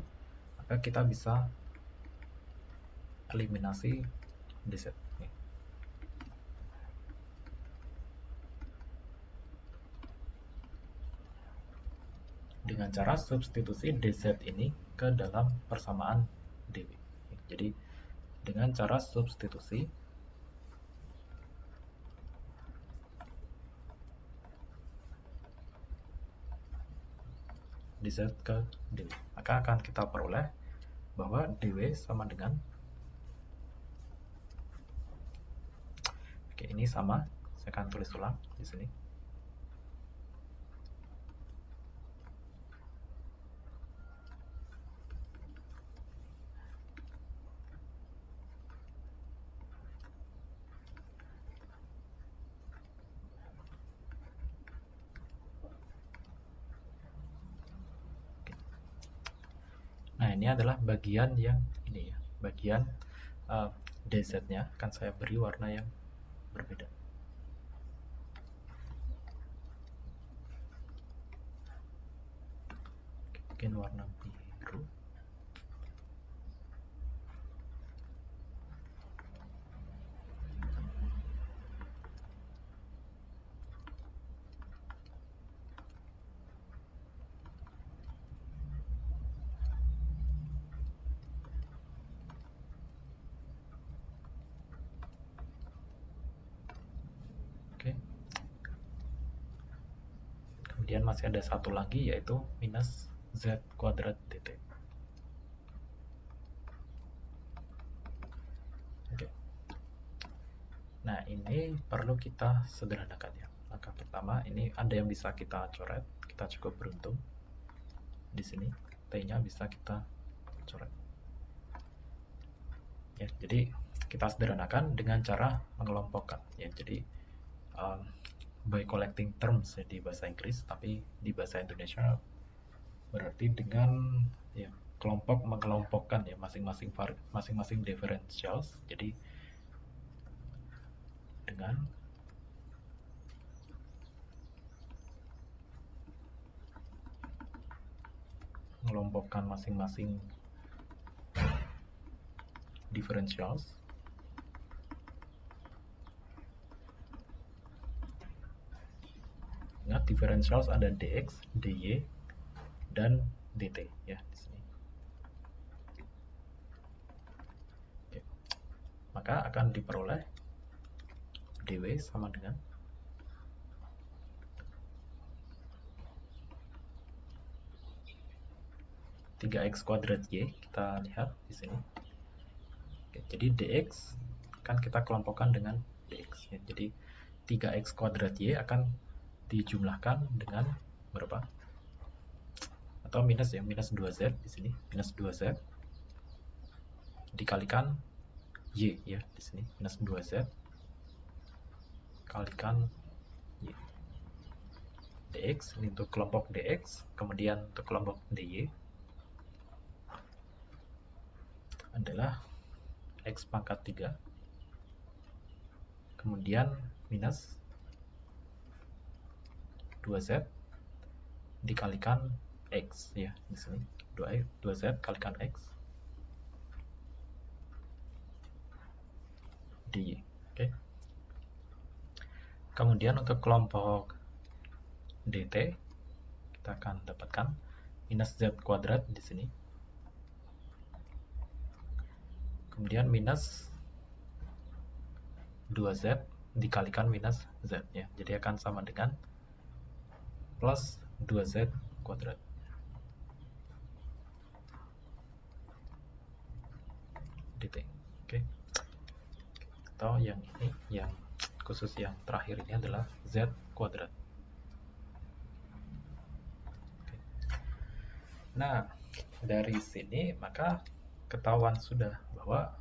maka kita bisa eliminasi dz. Dengan cara substitusi dz ini ke dalam persamaan dw. Jadi dengan cara substitusi dz ke dw, maka akan kita peroleh bahwa dw sama dengan ini sama, saya akan tulis ulang di sini. Nah, ini adalah bagian yang ini ya, bagian dz-nya akan saya beri warna yang berbeda. Mungkin warna biru. Kemudian masih ada satu lagi yaitu minus z kuadrat dt. Oke. Nah, ini perlu kita sederhanakan ya. Langkah pertama, ini ada yang bisa kita coret, kita cukup beruntung. Di sini t-nya bisa kita coret. Ya, jadi kita sederhanakan dengan cara mengelompokkan ya. Jadi by collecting terms ya di bahasa Inggris, tapi di bahasa Indonesia berarti dengan ya kelompok mengelompokkan ya masing-masing differentials. Jadi dengan mengelompokkan masing-masing differentials ingat differentials ada dx, dy, dan dt ya di sini. Oke. Maka akan diperoleh dw sama dengan (3x kuadrat y). Kita lihat di sini. Oke, jadi dx kan kita kelompokkan dengan dx ya. Jadi 3x kuadrat y akan dijumlahkan dengan berapa? Atau minus ya, minus 2z di sini, minus 2z dikalikan y ya di sini, minus 2z kalikan y. dx ini untuk kelompok dx, kemudian untuk kelompok dy adalah x pangkat 3 kemudian minus 2z dikalikan x ya, di sini 2z kalikan x dy. Oke. Kemudian untuk kelompok dt kita akan dapatkan minus z kuadrat di sini. Kemudian minus 2z dikalikan minus z ya. Jadi akan sama dengan plus 2z kuadrat. dt. Oke. Atau yang ini, yang khusus yang terakhir ini adalah z kuadrat. Oke. Nah, dari sini maka ketahuan sudah bahwa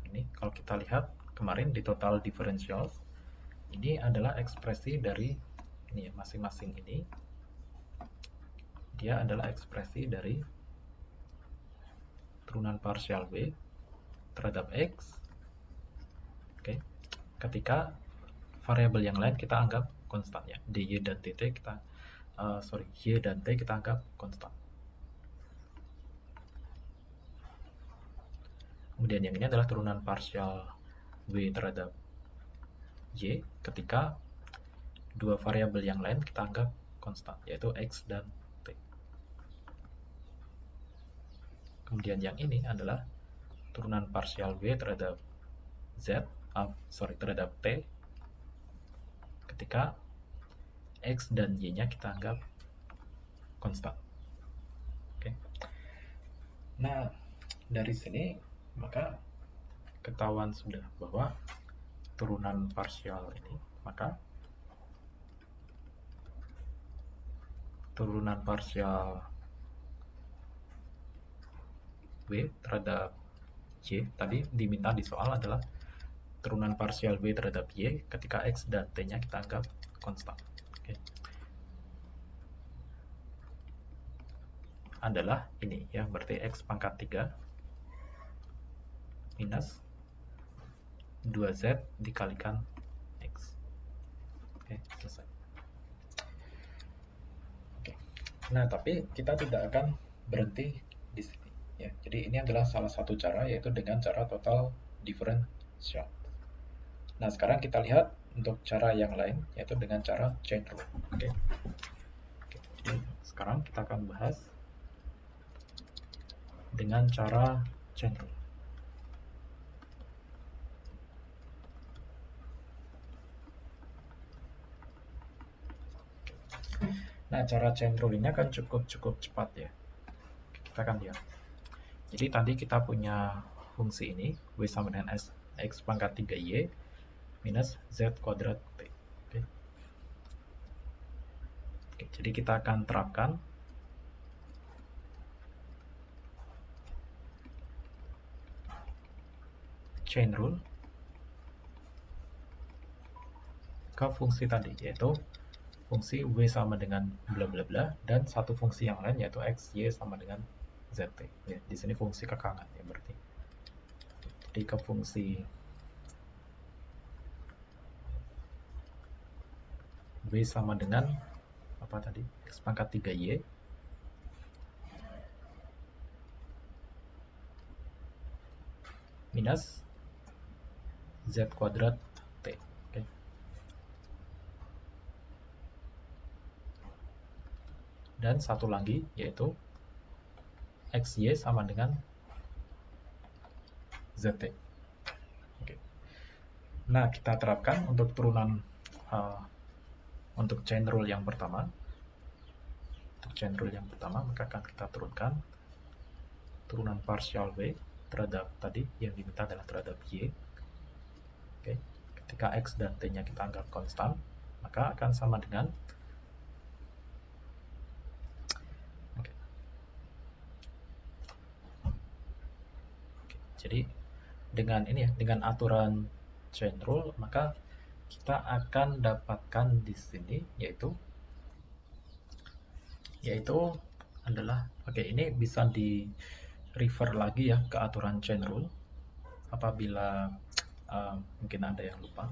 ini kalau kita lihat kemarin di total differential ini adalah ekspresi dari ini masing-masing ini, dia adalah ekspresi dari turunan partial w terhadap x. Oke. Ketika variabel yang lain kita anggap konstan ya, dy dan dt kita y dan t kita anggap konstan. Kemudian yang ini adalah turunan partial w terhadap y ketika dua variabel yang lain kita anggap konstan, yaitu x dan t. Kemudian yang ini adalah turunan partial w terhadap terhadap t ketika x dan y-nya kita anggap konstan. Oke. Nah, dari sini maka ketahuan sudah bahwa turunan partial ini, maka turunan partial w terhadap y tadi diminta di soal adalah turunan partial w terhadap y ketika x dan t-nya kita anggap konstan. Oke. Adalah ini ya, berarti x pangkat 3 minus 2z dikalikan x. Oke, selesai. Oke. Nah, tapi kita tidak akan berhenti di sini ya. Jadi ini adalah salah satu cara, yaitu dengan cara total differential. Nah, sekarang kita lihat untuk cara yang lain, yaitu dengan cara chain rule. Oke. Jadi sekarang kita akan bahas dengan cara chain rule. Nah, cara chain rule ini akan cukup cepat ya. Kita akan lihat. Jadi tadi kita punya fungsi ini, w sama dengan x pangkat 3y minus z kuadrat t. Oke, jadi kita akan terapkan chain rule ke fungsi tadi, yaitu fungsi w sama dengan bla bla bla dan satu fungsi yang lain yaitu x y sama dengan zt. Ya, di sini fungsi kekangan ya berarti. Jadi ke fungsi w sama dengan apa tadi? X pangkat 3y minus z kuadrat t. Oke. Dan satu lagi yaitu xy sama dengan zt. Oke. Nah, kita terapkan untuk turunan untuk chain rule yang pertama. Untuk chain rule yang pertama, maka akan kita turunkan turunan partial w terhadap tadi yang diminta adalah terhadap y. Oke. Ketika x dan t-nya kita anggap konstan, maka akan sama dengan jadi dengan ini ya, dengan aturan chain rule, maka kita akan dapatkan di sini yaitu adalah ini bisa di refer lagi ya ke aturan chain rule apabila mungkin ada yang lupa.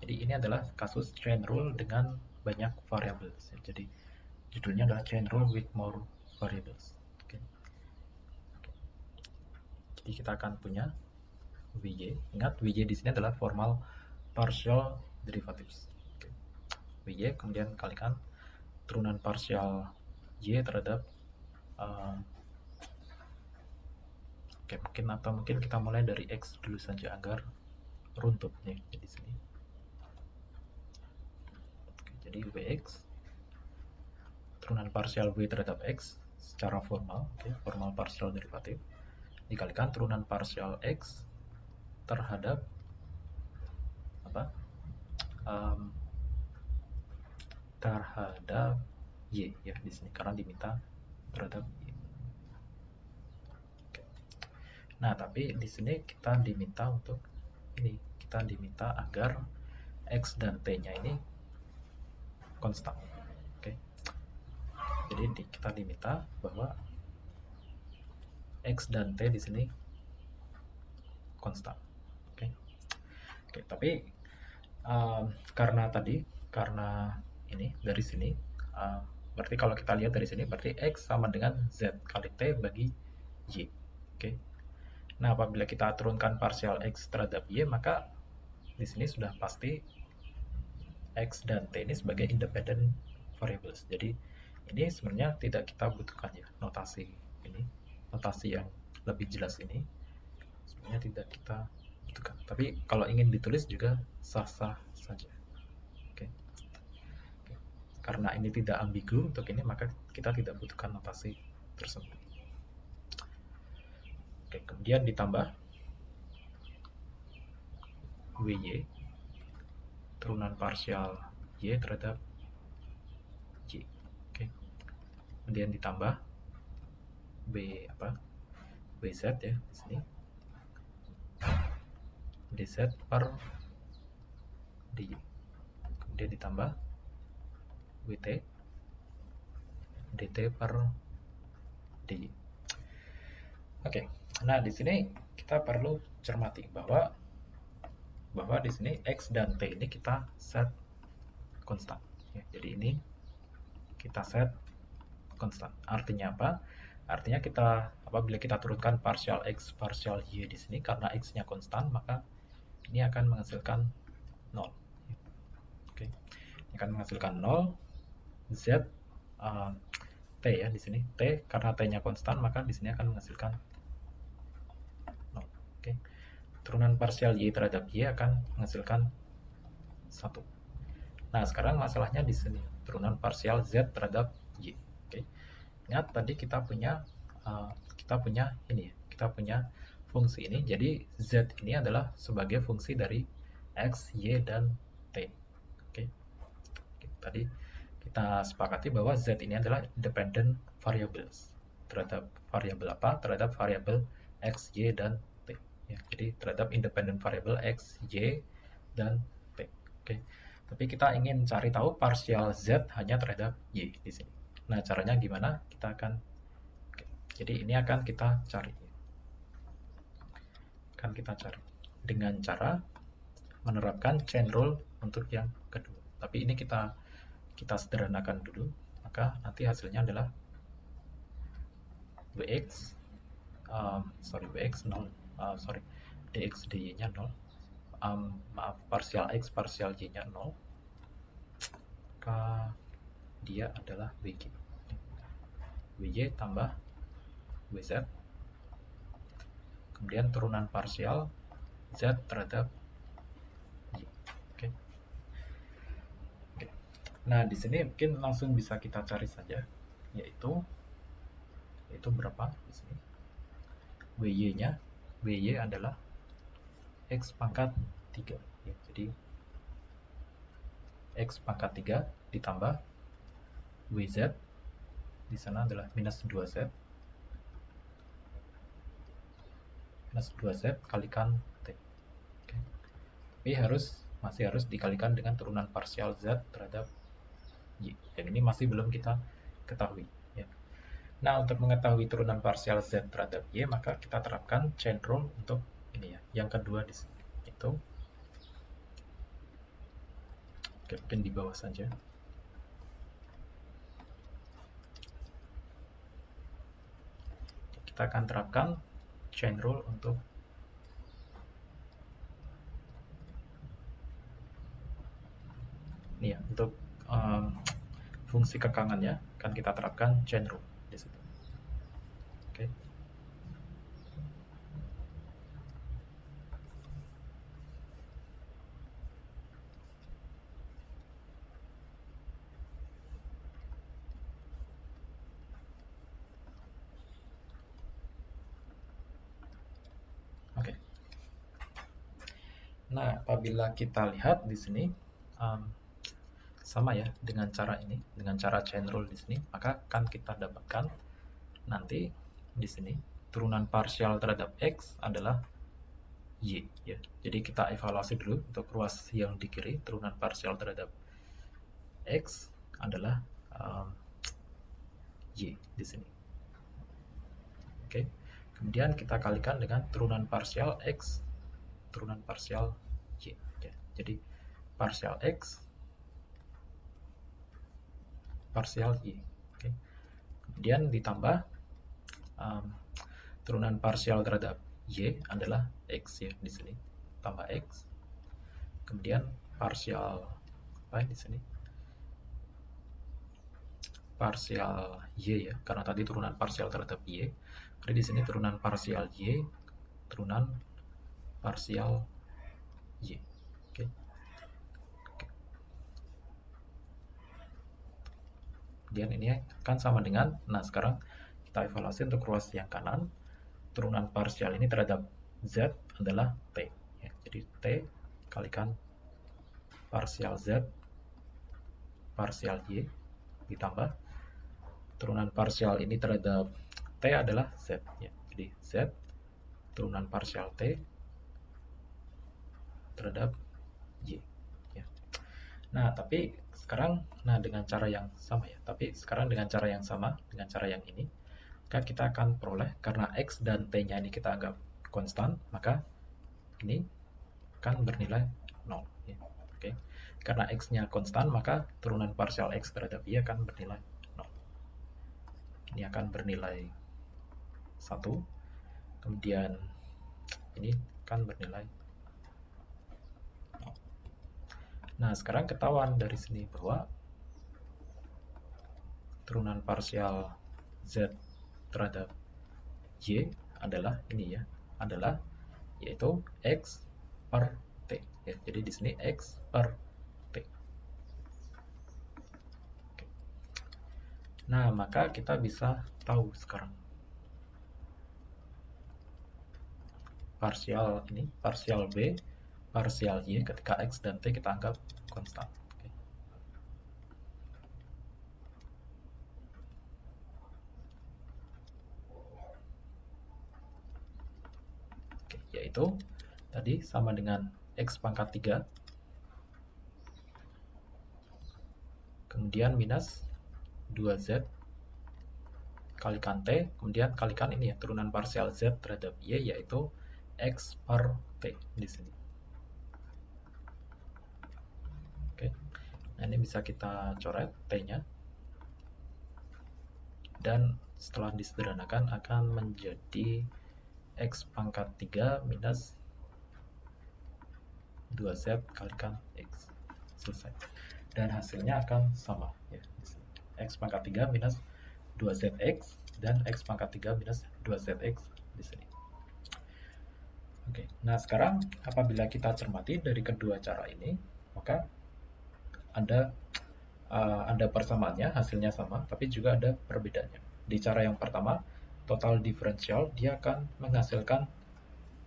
Jadi ini adalah kasus chain rule dengan banyak variables. Jadi judulnya adalah chain rule with more variables. Oke. Jadi kita akan punya Vy. Ingat Vy di sini adalah formal partial derivatives. Oke. Vy kemudian kalikan turunan partial y terhadap mungkin kita mulai dari x dulu saja agar runtut nih di sini. Oke, jadi Vx turunan partial v terhadap x secara formal, formal partial derivative dikalikan turunan partial x terhadap terhadap y ya di sini karena diminta terhadap y. Oke. Nah, tapi di sini kita diminta untuk ini, kita diminta agar x dan t-nya ini konstan. Oke. Jadi kita diminta bahwa x dan t di sini konstan. Oke. Oke, tapi karena ini dari sini berarti kalau kita lihat dari sini berarti x sama dengan z kali t bagi y. Oke. Nah, apabila kita turunkan partial x terhadap y, maka di sini sudah pasti x dan t ini sebagai independent variables. Jadi ini sebenarnya tidak kita butuhkan ya, notasi ini, notasi yang lebih jelas ini sebenarnya tidak kita butuhkan. Tapi kalau ingin ditulis juga sah-sah saja. Oke. Karena ini tidak ambigu untuk ini, maka kita tidak butuhkan notasi tersebut. Oke, kemudian ditambah Wy turunan partial y terhadap y. Oke. Kemudian ditambah Bz ya di sini. Dz per dy. Kemudian ditambah Wt dt per dy. Oke. Nah, di sini kita perlu cermati bahwa di sini x dan t ini kita set konstan. Ya, jadi ini kita set konstan. Artinya apa? Artinya apabila kita turunkan partial x, partial y di sini karena x-nya konstan, maka ini akan menghasilkan 0. Oke. Ini akan menghasilkan 0 z t ya di sini. T karena t-nya konstan, maka di sini akan menghasilkan 0. Oke. Turunan partial y terhadap y akan menghasilkan 1. Nah, sekarang masalahnya di sini, turunan partial z terhadap y. Oke. Ingat tadi kita punya ini ya, kita punya fungsi ini. Jadi z ini adalah sebagai fungsi dari x, y, dan t. Oke. Tadi kita sepakati bahwa z ini adalah independent variables. Terhadap variabel apa? Terhadap variabel x, y, dan t. Ya, jadi terhadap independent variable x, y, dan t. Oke. Tapi kita ingin cari tahu partial z hanya terhadap y di sini. Nah, caranya gimana? Jadi ini akan kita cari. Dengan cara menerapkan chain rule untuk yang kedua. Tapi ini kita sederhanakan dulu. Maka nanti hasilnya adalah Vx 0. Dx dy-nya 0. Partial x, partial y-nya 0. Maka dia adalah Vg. Vy tambah Vz. Kemudian turunan partial z terhadap y. Oke. Nah, di sini mungkin langsung bisa kita cari saja, yaitu berapa di sini? Wy-nya, Wy adalah x pangkat 3. Ya, jadi x pangkat 3 ditambah Wz di sana adalah minus 2z. Minus 2z kalikan t. Oke. Tapi masih harus dikalikan dengan turunan partial z terhadap y. Dan ini masih belum kita ketahui. Ya. Nah, untuk mengetahui turunan partial z terhadap y, maka kita terapkan chain rule untuk ini ya, yang kedua di sini. Itu Oke, mungkin di bawah saja. Kita akan terapkan chain rule untuk ini ya, untuk fungsi kekangannya akan kita terapkan chain rule di situ. Oke. Oke. Nah, apabila kita lihat di sini sama ya dengan cara ini, dengan cara chain rule di sini, maka akan kita dapatkan nanti di sini turunan parsial terhadap X adalah Y ya. Jadi kita evaluasi dulu untuk ruas yang di kiri, turunan parsial terhadap X adalah Y di sini. Oke. Kemudian kita kalikan dengan turunan parsial X, turunan parsial Y ya. Jadi parsial X parsial Y. Oke. Kemudian ditambah turunan parsial terhadap Y adalah X ya di sini. Tambah X. Kemudian parsial apa di sini? Parsial Y ya, karena tadi turunan parsial terhadap Y. Jadi di sini turunan parsial Y, turunan parsial Y. Oke. Kemudian ini akan sama dengan, nah sekarang kita evaluasi untuk ruas yang kanan, turunan parsial ini terhadap Z adalah T. Ya, jadi T kalikan parsial Z parsial Y ditambah turunan parsial ini terhadap T adalah Z. Ya, jadi Z turunan parsial T terhadap Y. Ya. Nah, tapi sekarang dengan cara yang sama ya. Tapi sekarang dengan cara yang sama, dengan cara yang ini, maka kita akan peroleh karena X dan T-nya ini kita anggap konstan, maka ini akan bernilai 0 ya. Oke. Karena X-nya konstan, maka turunan parsial X terhadap Y akan bernilai 0. Ini akan bernilai 1. Kemudian ini akan bernilai 0. Nah, sekarang ketahuan dari sini bahwa turunan parsial Z terhadap Y adalah ini ya, adalah yaitu X per T. Ya, jadi di sini X per T. Oke. Nah, maka kita bisa tahu sekarang parsial ini, parsial B, parsial Y ketika X dan T kita anggap konstan. Yaitu tadi sama dengan X pangkat 3 kemudian minus 2Z kalikan T, kemudian kalikan ini ya, turunan parsial Z terhadap Y yaitu X per T di sini. Oke. Nah, ini bisa kita coret T-nya. Dan setelah disederhanakan akan menjadi X pangkat 3 minus 2Z kalikan X. Selesai. Dan hasilnya akan sama ya. X pangkat 3 minus 2ZX dan X pangkat 3 minus 2ZX di sini. Oke, nah sekarang apabila kita cermati dari kedua cara ini, maka ada persamaannya, hasilnya sama, tapi juga ada perbedaannya. Di cara yang pertama, total diferensial dia akan menghasilkan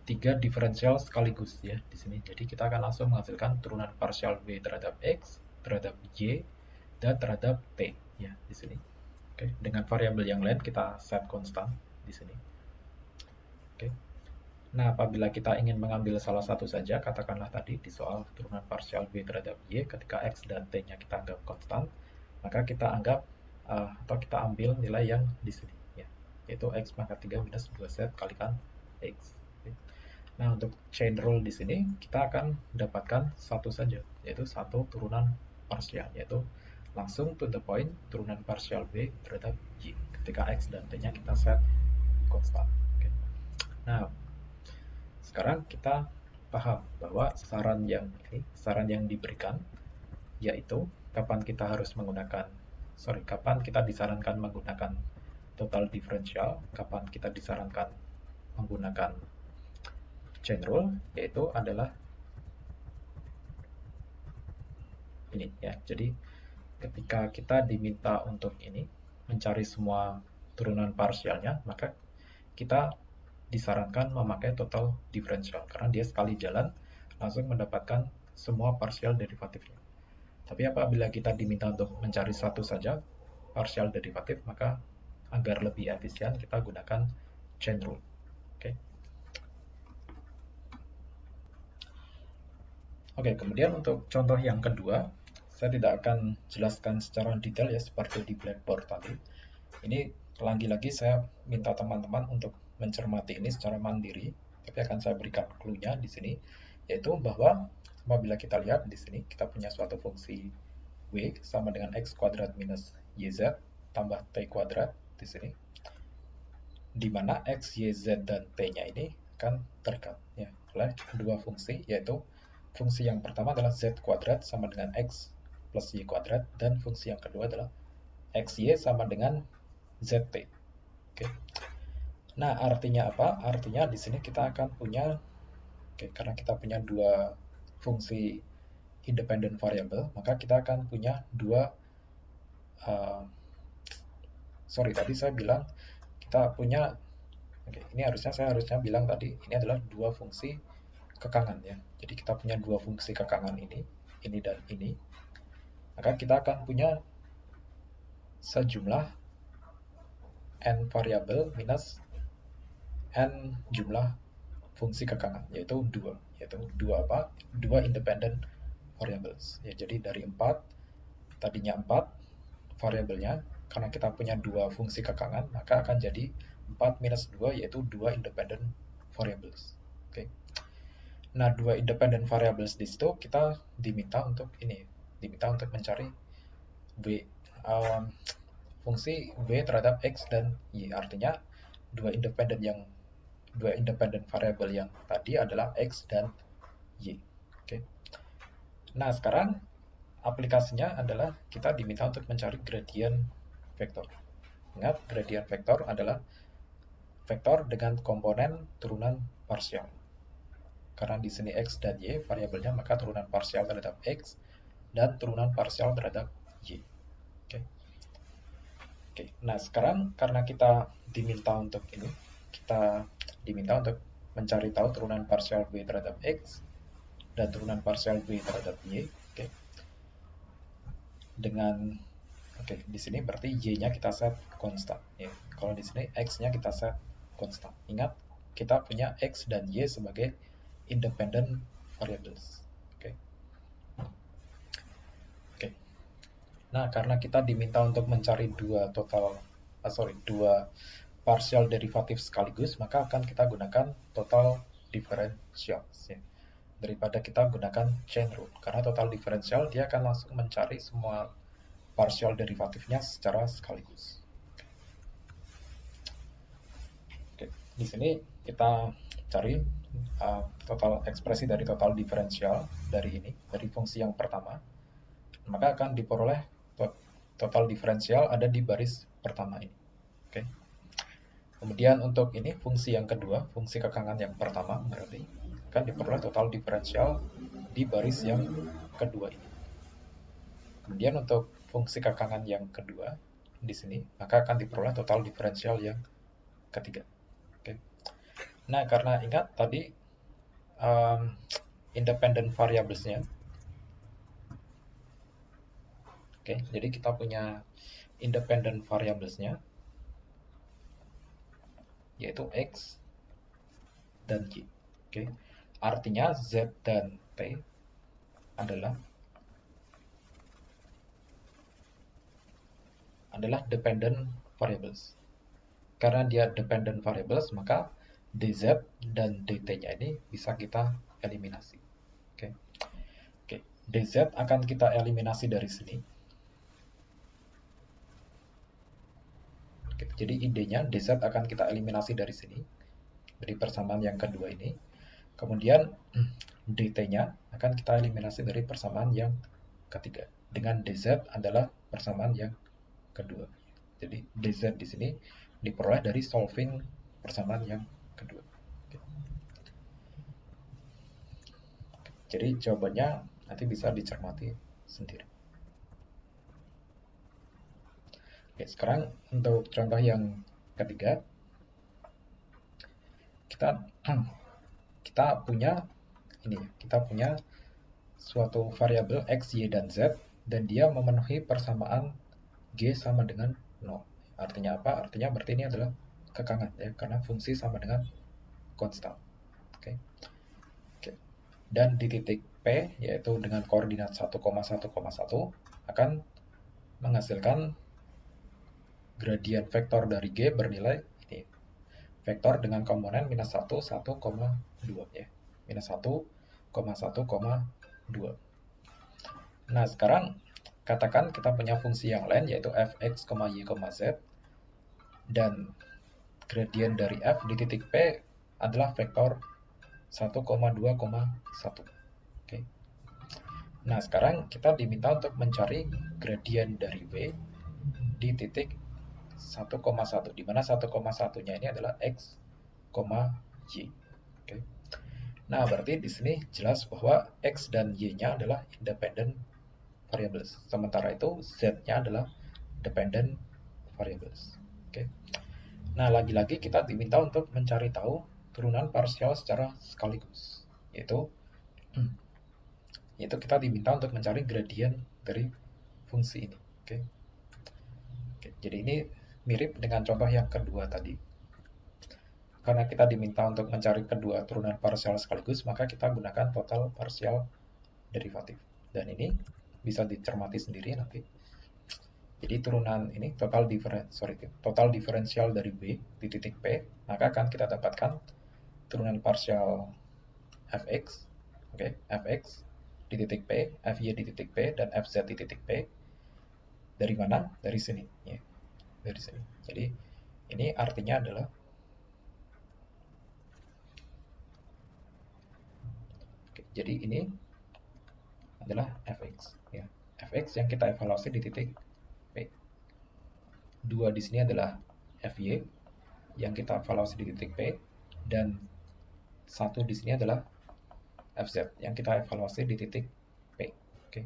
3 diferensial sekaligus ya di sini. Jadi kita akan langsung menghasilkan turunan parsial B terhadap X, terhadap Y, dan terhadap T ya di sini. Oke, dengan variabel yang lain kita set konstan di sini. Oke. Nah, apabila kita ingin mengambil salah satu saja, katakanlah tadi di soal turunan parsial B terhadap Y ketika X dan T-nya kita anggap konstan, maka kita anggap atau kita ambil nilai yang di sini ya, yaitu X pangkat 3 minus 2Z kalikan X. Nah, untuk chain rule di sini kita akan dapatkan satu saja, yaitu satu turunan parsial, yaitu langsung to the point turunan parsial B terhadap Y ketika X dan T-nya kita set konstan. Oke. Nah, sekarang kita paham bahwa saran yang diberikan yaitu kapan kita disarankan menggunakan total differential, kapan kita disarankan menggunakan chain rule, yaitu adalah ini ya. Jadi ketika kita diminta untuk ini mencari semua turunan parsialnya, maka kita disarankan memakai total differential karena dia sekali jalan langsung mendapatkan semua parsial derivatifnya. Tapi apabila kita diminta untuk mencari satu saja parsial derivatif, maka agar lebih efisien kita gunakan chain rule. Oke, kemudian untuk contoh yang kedua, saya tidak akan jelaskan secara detail ya seperti di Blackboard tadi. Ini lagi-lagi saya minta teman-teman untuk mencermati ini secara mandiri, tapi akan saya berikan clue-nya di sini, yaitu bahwa apabila kita lihat di sini kita punya suatu fungsi w sama dengan x kuadrat minus yz tambah t kuadrat di sini, di mana x, y, z dan t-nya ini akan terikat ya oleh dua fungsi, yaitu fungsi yang pertama adalah z kuadrat sama dengan x plus y kuadrat, dan fungsi yang kedua adalah xy sama dengan zt. Oke. Nah, artinya apa? Artinya di sini kita akan punya, karena kita punya dua fungsi independent variable, maka kita akan punya dua, tadi saya bilang kita punya, ini saya harusnya bilang tadi, ini adalah dua fungsi kekangan ya. Jadi kita punya dua fungsi kekangan ini dan ini. Maka kita akan punya sejumlah n variabel minus n jumlah fungsi kekangan, yaitu dua independent variables ya. Jadi dari 4, tadinya 4 variabelnya, karena kita punya dua fungsi kekangan, maka akan jadi 4 minus 2, yaitu dua independent variables. Oke. Nah, dua independent variables di situ kita diminta untuk mencari fungsi w terhadap x dan y. Artinya dua independent variable yang tadi adalah x dan y. Oke. Nah, sekarang aplikasinya adalah kita diminta untuk mencari gradient vektor. Ingat, gradient vektor adalah vektor dengan komponen turunan parsial. Karena di sini x dan y variabelnya, maka turunan parsial terhadap x dan turunan parsial terhadap y. Oke. Nah, sekarang karena kita diminta untuk mencari tahu turunan parsial w terhadap x dan turunan parsial w terhadap y. Di sini berarti y-nya kita set konstan ya. Kalau di sini x-nya kita set konstan. Ingat, kita punya x dan y sebagai independent variables. Nah, karena kita diminta untuk mencari dua partial derivatif sekaligus, maka akan kita gunakan total differential ya, daripada kita gunakan chain rule. Karena total differential dia akan langsung mencari semua partial derivatifnya secara sekaligus. Di sini kita cari total ekspresi dari total diferensial dari fungsi yang pertama, maka akan diperoleh total diferensial ada di baris pertama ini. Kemudian untuk ini fungsi yang kedua, fungsi kekangan yang pertama, berarti akan diperoleh total diferensial di baris yang kedua ini. Kemudian untuk fungsi kekangan yang kedua di sini, maka akan diperoleh total diferensial yang ketiga. Nah, karena ingat tadi independent variables-nya. Jadi kita punya independent variables-nya yaitu x dan y. Artinya z dan t adalah dependent variables. Karena dia dependent variables, maka dz dan dt-nya ini bisa kita eliminasi. dz akan kita eliminasi dari sini. Oke, jadi idenya dz akan kita eliminasi dari sini, dari persamaan yang kedua ini. Kemudian dt-nya akan kita eliminasi dari persamaan yang ketiga. Dengan dz adalah persamaan yang kedua. Jadi dz di sini diperoleh dari solving persamaan yang kedua. Oke. Jadi jawabannya nanti bisa dicermati sendiri. Oke, sekarang untuk contoh yang ketiga, kita punya ini, kita punya suatu variabel x, y, dan z, dan dia memenuhi persamaan g sama dengan 0. Artinya apa? Artinya berarti ini adalah kekangan ya, karena fungsi sama dengan konstan. Oke. Oke. Dan di titik P, yaitu dengan koordinat 1,1,1, akan menghasilkan gradien vektor dari G bernilai ini. Vektor dengan komponen minus 1, 1,2 ya. Minus 1, 1,2. Nah, sekarang katakan kita punya fungsi yang lain yaitu fx, y, z, dan gradien dari f di titik P adalah vektor 1,2,1. Oke. Nah, sekarang kita diminta untuk mencari gradien dari W di titik 1,1, di mana 1,1-nya ini adalah x, y. Oke. Nah, berarti di sini jelas bahwa x dan y-nya adalah independent variables. Sementara itu z-nya adalah dependent variables. Oke. Nah, lagi-lagi kita diminta untuk mencari tahu turunan parsial secara sekaligus, yaitu kita diminta untuk mencari gradien dari fungsi ini. Oke. Oke, jadi ini mirip dengan contoh yang kedua tadi. Karena kita diminta untuk mencari kedua turunan parsial sekaligus, maka kita gunakan total parsial derivatif. Dan ini bisa dicermati sendiri nanti. Jadi turunan ini total diferensial dari B di titik P, maka akan kita dapatkan turunan parsial fx, fx di titik P, fy di titik P, dan fz di titik P. Dari mana? Dari sini. Ya. Dari sini. Jadi ini artinya adalah jadi ini adalah fx. Ya. Fx yang kita evaluasi di titik P. 2 di sini adalah fy yang kita evaluasi di titik P, dan 1 di sini adalah fz yang kita evaluasi di titik P. Oke.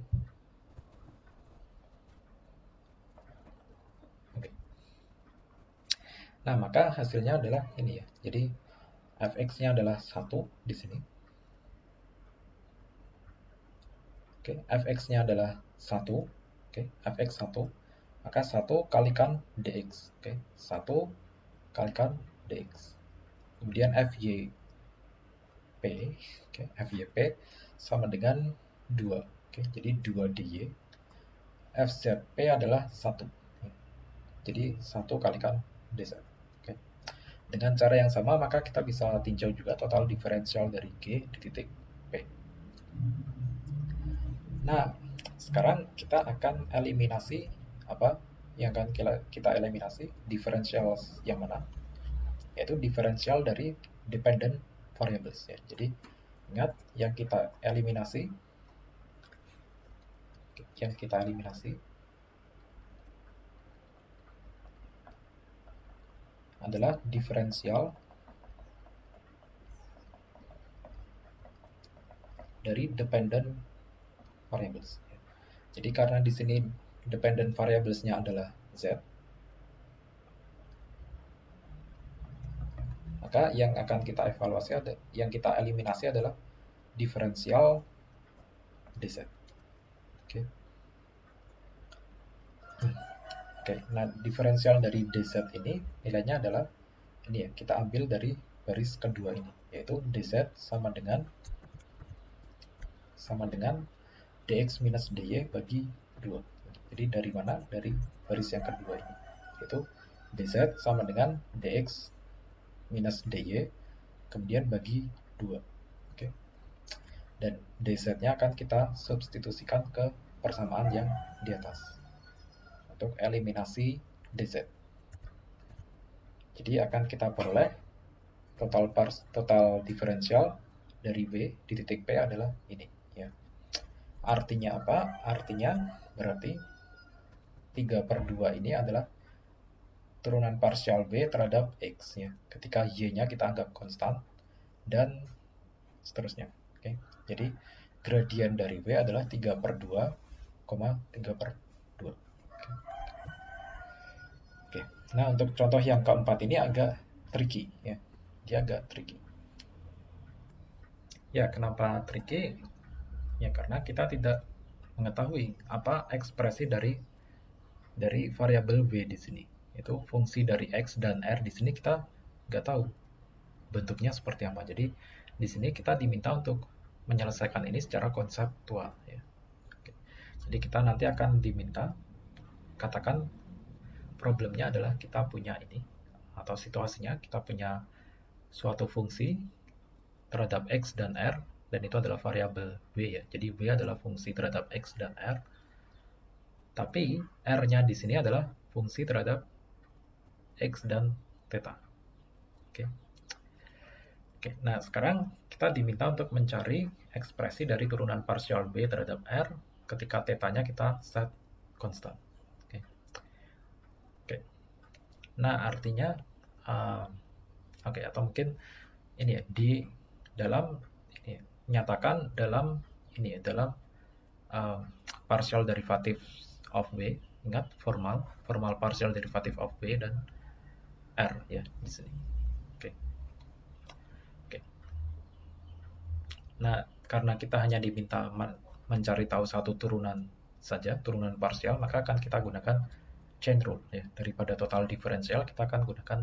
Oke. Nah, maka hasilnya adalah ini ya. Jadi fx-nya adalah 1 di sini. Oke, fx-nya adalah 1. Oke, fx 1. Maka 1 kalikan dx. Oke, 1 kalikan dx. Kemudian fyp, oke, fyp sama dengan 2. Oke, jadi 2 dy. Fzp adalah 1. Jadi 1 kalikan dz. Oke. Dengan cara yang sama, maka kita bisa tinjau juga total diferensial dari G di titik P. Nah, sekarang kita akan eliminasi apa yang akan kita eliminasi, diferensial yang mana? Yaitu diferensial dari dependent variables ya. Jadi ingat yang kita eliminasi adalah diferensial dari dependent variables. Jadi karena di sini dependent variables-nya adalah z, maka yang akan kita evaluasi yang kita eliminasi adalah diferensial dz. Oke. Oke, nah diferensial dari dz ini nilainya adalah ini ya, kita ambil dari baris kedua ini, yaitu dz sama dengan dx minus dy bagi 2. Jadi dari mana? Dari baris yang kedua ini, yaitu dz sama dengan dx minus dy kemudian bagi 2. Oke. dan dz-nya akan kita substitusikan ke persamaan yang di atas untuk eliminasi dz. Jadi akan kita peroleh total diferensial dari V di titik P adalah ini ya. Artinya apa? Artinya berarti 3/2 ini adalah turunan parsial V terhadap X ya. Ketika Y-nya kita anggap konstan dan seterusnya. Oke. Jadi gradien dari V adalah 3/2, 3/2. Oke. Nah, untuk contoh yang keempat ini agak tricky ya. Dia agak tricky. Ya, kenapa tricky? Ya, karena kita tidak mengetahui apa ekspresi dari variabel V di sini. Itu fungsi dari X dan R di sini kita nggak tahu bentuknya seperti apa. Jadi di sini kita diminta untuk menyelesaikan ini secara konseptual ya. Oke. Jadi kita nanti akan diminta, katakan problemnya adalah kita punya ini, atau situasinya kita punya suatu fungsi terhadap X dan R, dan itu adalah variabel V ya. Jadi V adalah fungsi terhadap X dan R, tapi R-nya di sini adalah fungsi terhadap X dan theta. Oke. Oke, nah sekarang kita diminta untuk mencari ekspresi dari turunan parsial B terhadap R ketika theta-nya kita set konstan. Oke. Oke. Nah, artinya oke, atau mungkin ini ya, di dalam ini nyatakan dalam ini ya, dalam partial derivative of B. Ingat formal partial derivative of B dan R ya di sini. Oke. Oke. Nah, karena kita hanya diminta mencari tahu satu turunan saja, turunan parsial, maka akan kita gunakan chain rule ya. Daripada total diferensial kita akan gunakan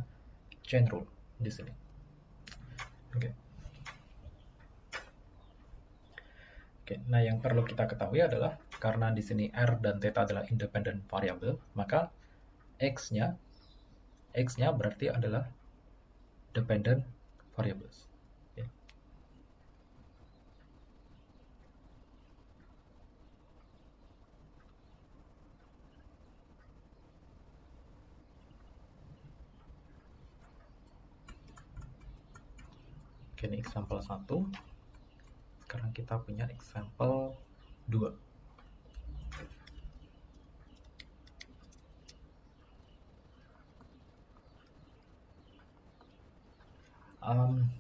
chain rule di sini. Oke. Oke, nah yang perlu kita ketahui adalah karena di sini R dan theta adalah independent variable, maka X-nya berarti adalah dependent variables. Okay. Oke, ini example 1. Sekarang kita punya example 2.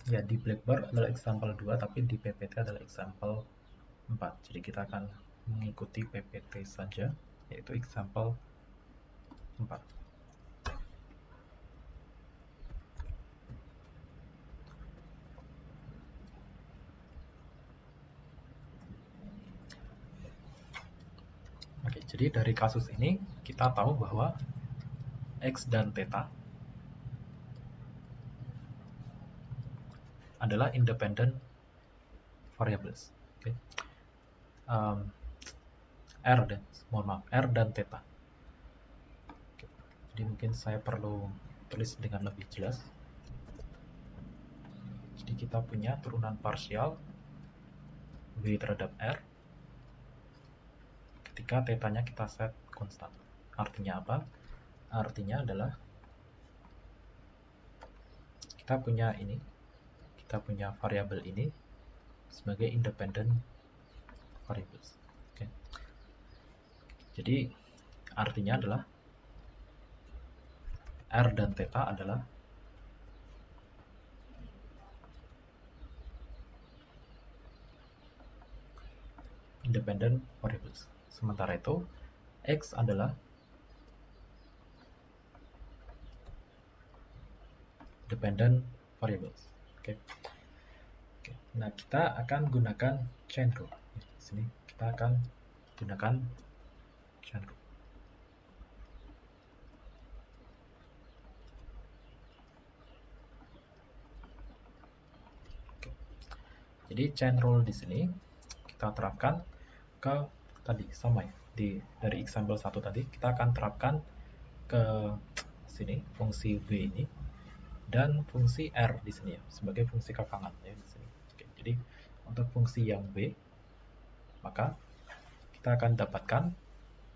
Ya di Blackboard adalah example 2, tapi di PPT adalah example 4. Jadi kita akan mengikuti PPT saja, yaitu example 4. Oke, jadi dari kasus ini kita tahu bahwa X dan theta adalah independent variables. Okay. R dan theta. Okay. Jadi mungkin saya perlu tulis dengan lebih jelas. Jadi kita punya turunan parsial V terhadap R ketika theta-nya kita set konstan. Artinya apa? Artinya adalah kita punya ini, kita punya variabel ini sebagai independent variables. Okay. Jadi artinya adalah R dan theta adalah independent variables. Sementara itu X adalah dependent variables. Oke. Oke. Nah, kita akan gunakan chain rule. Di sini kita akan gunakan chain rule. Oke. Jadi chain rule di sini kita terapkan ke tadi sama ya. Dari example 1 tadi kita akan terapkan ke sini fungsi V ini dan fungsi R di sini ya sebagai fungsi kakangan ya di sini. Oke, jadi untuk fungsi yang B, maka kita akan dapatkan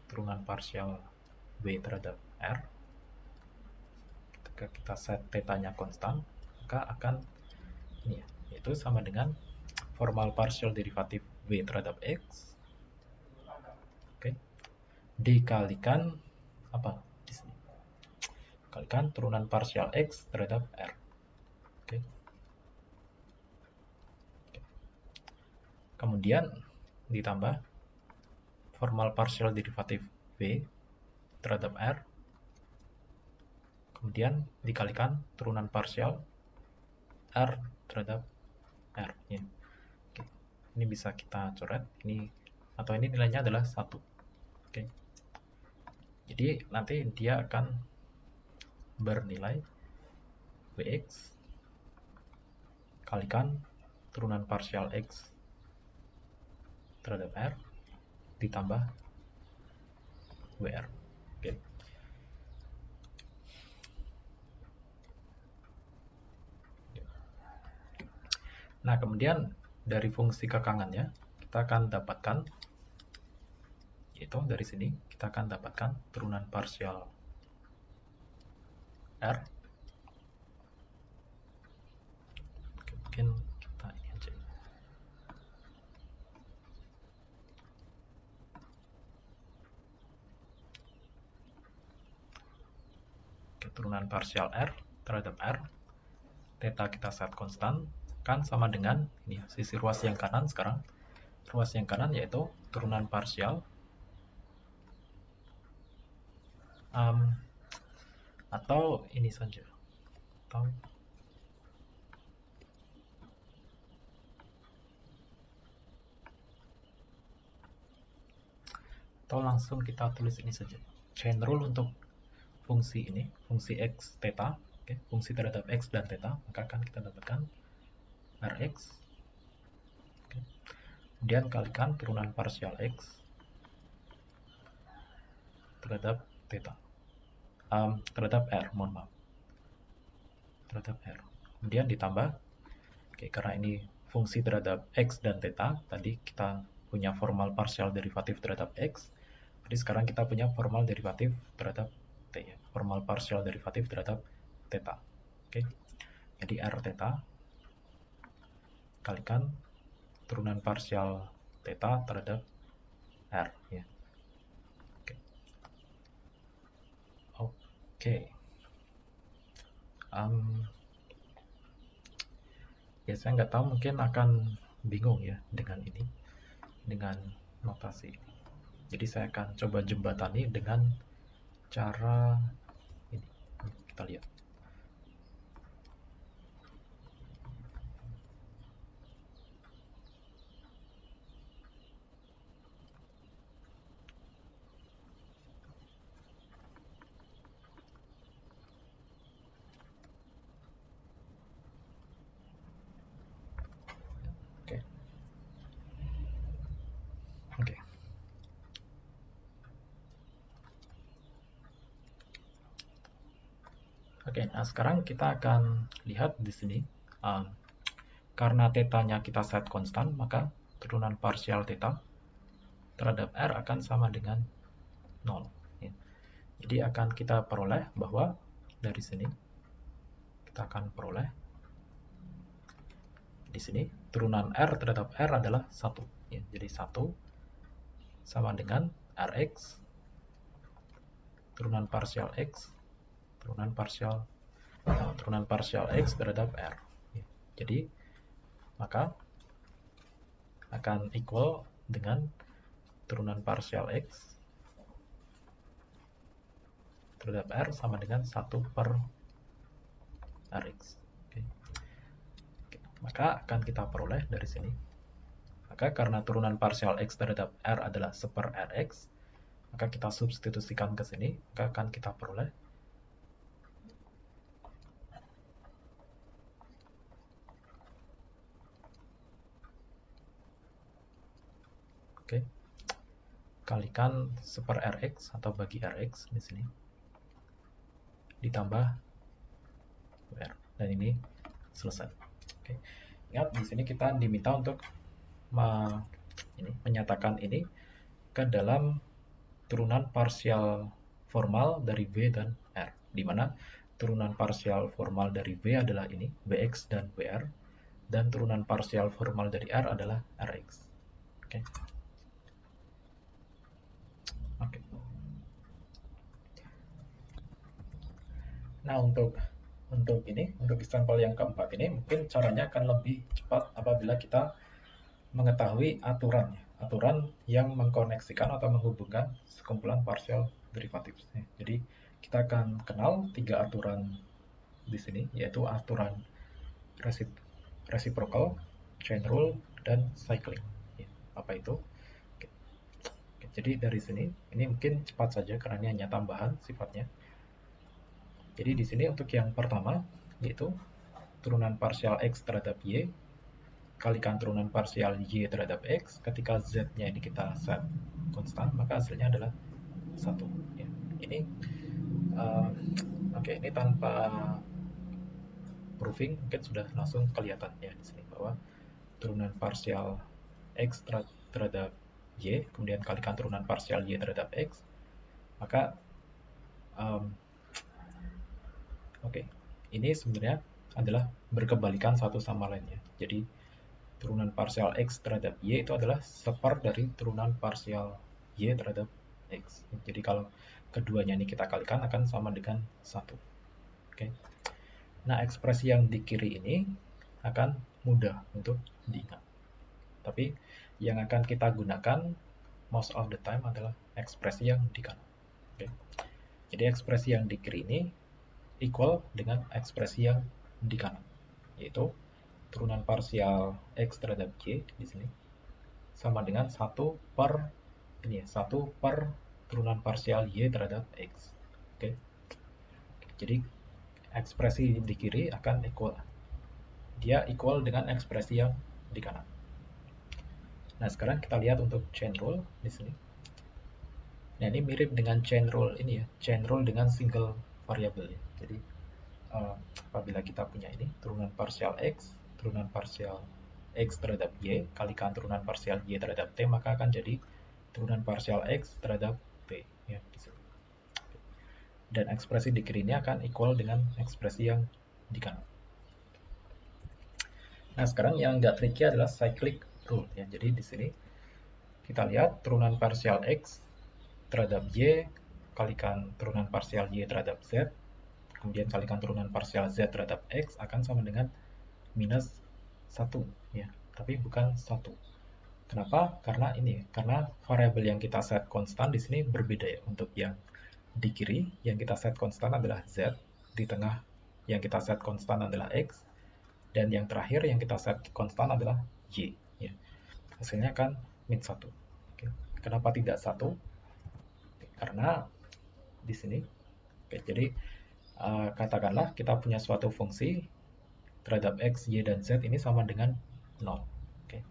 turunan parsial B terhadap R. Ketika kita set theta-nya konstan, maka akan ini ya, yaitu sama dengan formal partial derivatif B terhadap X, oke, dikalikan apa di sini? Kalikan turunan parsial X terhadap R. Oke. Kemudian ditambah formal partial derivatif B terhadap R, kemudian dikalikan turunan parsial R terhadap R. Ya. Oke. Ini bisa kita coret, ini atau ini nilainya adalah 1. Oke. Jadi nanti dia akan bernilai Vx kalikan turunan parsial X terhadap R ditambah WR. Oke. Nah, kemudian dari fungsi kekangannya kita akan dapatkan, yaitu dari sini kita akan dapatkan turunan parsial R. Oke, mungkin kita ini aja. Oke, turunan parsial R terhadap R, theta kita set konstan, kan sama dengan ini sisi ruas yang kanan sekarang. Ruas yang kanan yaitu turunan parsial atau ini saja, atau langsung kita tulis ini saja, chain rule untuk fungsi ini, fungsi x theta, oke, fungsi terhadap x dan theta, maka akan kita dapatkan Rx, oke, kemudian kalikan turunan parsial x terhadap theta, terhadap R, mohon maaf, terhadap R, kemudian ditambah, oke, karena ini fungsi terhadap x dan theta, tadi kita punya formal partial derivatif terhadap x, jadi sekarang kita punya formal derivatif terhadap t, ya, formal partial derivatif terhadap theta, oke, jadi R theta kalikan turunan parsial theta terhadap R, ya. Oke. Ya saya nggak tahu, mungkin akan bingung ya dengan ini, dengan notasi ini. Jadi saya akan coba jembatani dengan cara ini. Kita lihat. Oke. Oke, nah sekarang kita akan lihat di sini, karena tetanya kita set konstan, maka turunan parsial theta terhadap R akan sama dengan 0. Ya. Jadi akan kita peroleh bahwa dari sini kita akan peroleh di sini turunan R terhadap R adalah 1. Ya, jadi 1 sama dengan Rx turunan parsial X turunan parsial X terhadap R. Ya, jadi maka akan equal dengan turunan parsial X terhadap R sama dengan 1 per Rx. Oke. Maka akan kita peroleh dari sini. Maka karena turunan parsial X terhadap R adalah 1 per Rx, maka kita substitusikan ke sini, maka akan kita peroleh kalikan 1 per Rx atau bagi Rx di sini ditambah WR, dan ini selesai. Oke. Ingat di sini kita diminta untuk menyatakan ini ke dalam turunan parsial formal dari V dan R, di mana turunan parsial formal dari V adalah ini, Vx dan Vr, dan turunan parsial formal dari R adalah Rx. Oke. Oke. Nah, untuk sampel yang keempat ini mungkin caranya akan lebih cepat apabila kita mengetahui aturan yang mengkoneksikan atau menghubungkan sekumpulan partial derivatif. Jadi kita akan kenal 3 aturan di sini, yaitu aturan reciprocal, chain rule, dan cycling. Apa itu? Oke. Jadi dari sini ini mungkin cepat saja karena ini hanya tambahan sifatnya. Jadi di sini untuk yang pertama yaitu turunan parsial X terhadap Y kalikan turunan parsial Y terhadap X. Ketika Z-nya ini kita set konstan, maka hasilnya adalah 1. Ya. Ini oke, ini tanpa proving mungkin sudah langsung kelihatan ya di sini bahwa turunan parsial X terhadap Y, kemudian kalikan turunan parsial Y terhadap X, maka oke, ini sebenarnya adalah berkebalikan satu sama lainnya. Jadi turunan parsial X terhadap Y itu adalah separ dari turunan parsial Y terhadap X. Jadi kalau keduanya ini kita kalikan akan sama dengan 1. Oke. Nah, ekspresi yang di kiri ini akan mudah untuk diingat. Tapi yang akan kita gunakan most of the time adalah ekspresi yang di kanan. Oke. Jadi ekspresi yang di kiri ini equal dengan ekspresi yang di kanan, yaitu turunan parsial X terhadap Y di sini sama dengan 1 per turunan parsial Y terhadap X. Oke. Jadi ekspresi di kiri akan equal. Dia equal dengan ekspresi yang di kanan. Nah, sekarang kita lihat untuk chain rule di sini. Nah, ini mirip dengan chain rule ini ya, chain rule dengan single variable ya. Jadi apabila kita punya ini turunan parsial X, turunan parsial X terhadap Y, kalikan turunan parsial Y terhadap T, maka akan jadi turunan parsial X terhadap T. Ya, dan ekspresi di kiri ini akan equal dengan ekspresi yang di kanan. Nah, sekarang yang nggak tricky adalah cyclic rule. Ya. Jadi di sini kita lihat turunan parsial X terhadap Y, kalikan turunan parsial Y terhadap Z, kemudian kalikan turunan parsial Z terhadap X akan sama dengan minus 1 ya, tapi bukan 1. Kenapa? Karena variabel yang kita set konstan di sini berbeda ya. Untuk yang di kiri yang kita set konstan adalah Z, di tengah yang kita set konstan adalah X, dan yang terakhir yang kita set konstan adalah Y ya. Hasilnya kan min 1. Oke. Kenapa tidak 1? Karena di sini jadi katakanlah kita punya suatu fungsi terhadap X, Y, dan Z ini sama dengan 0. Oke.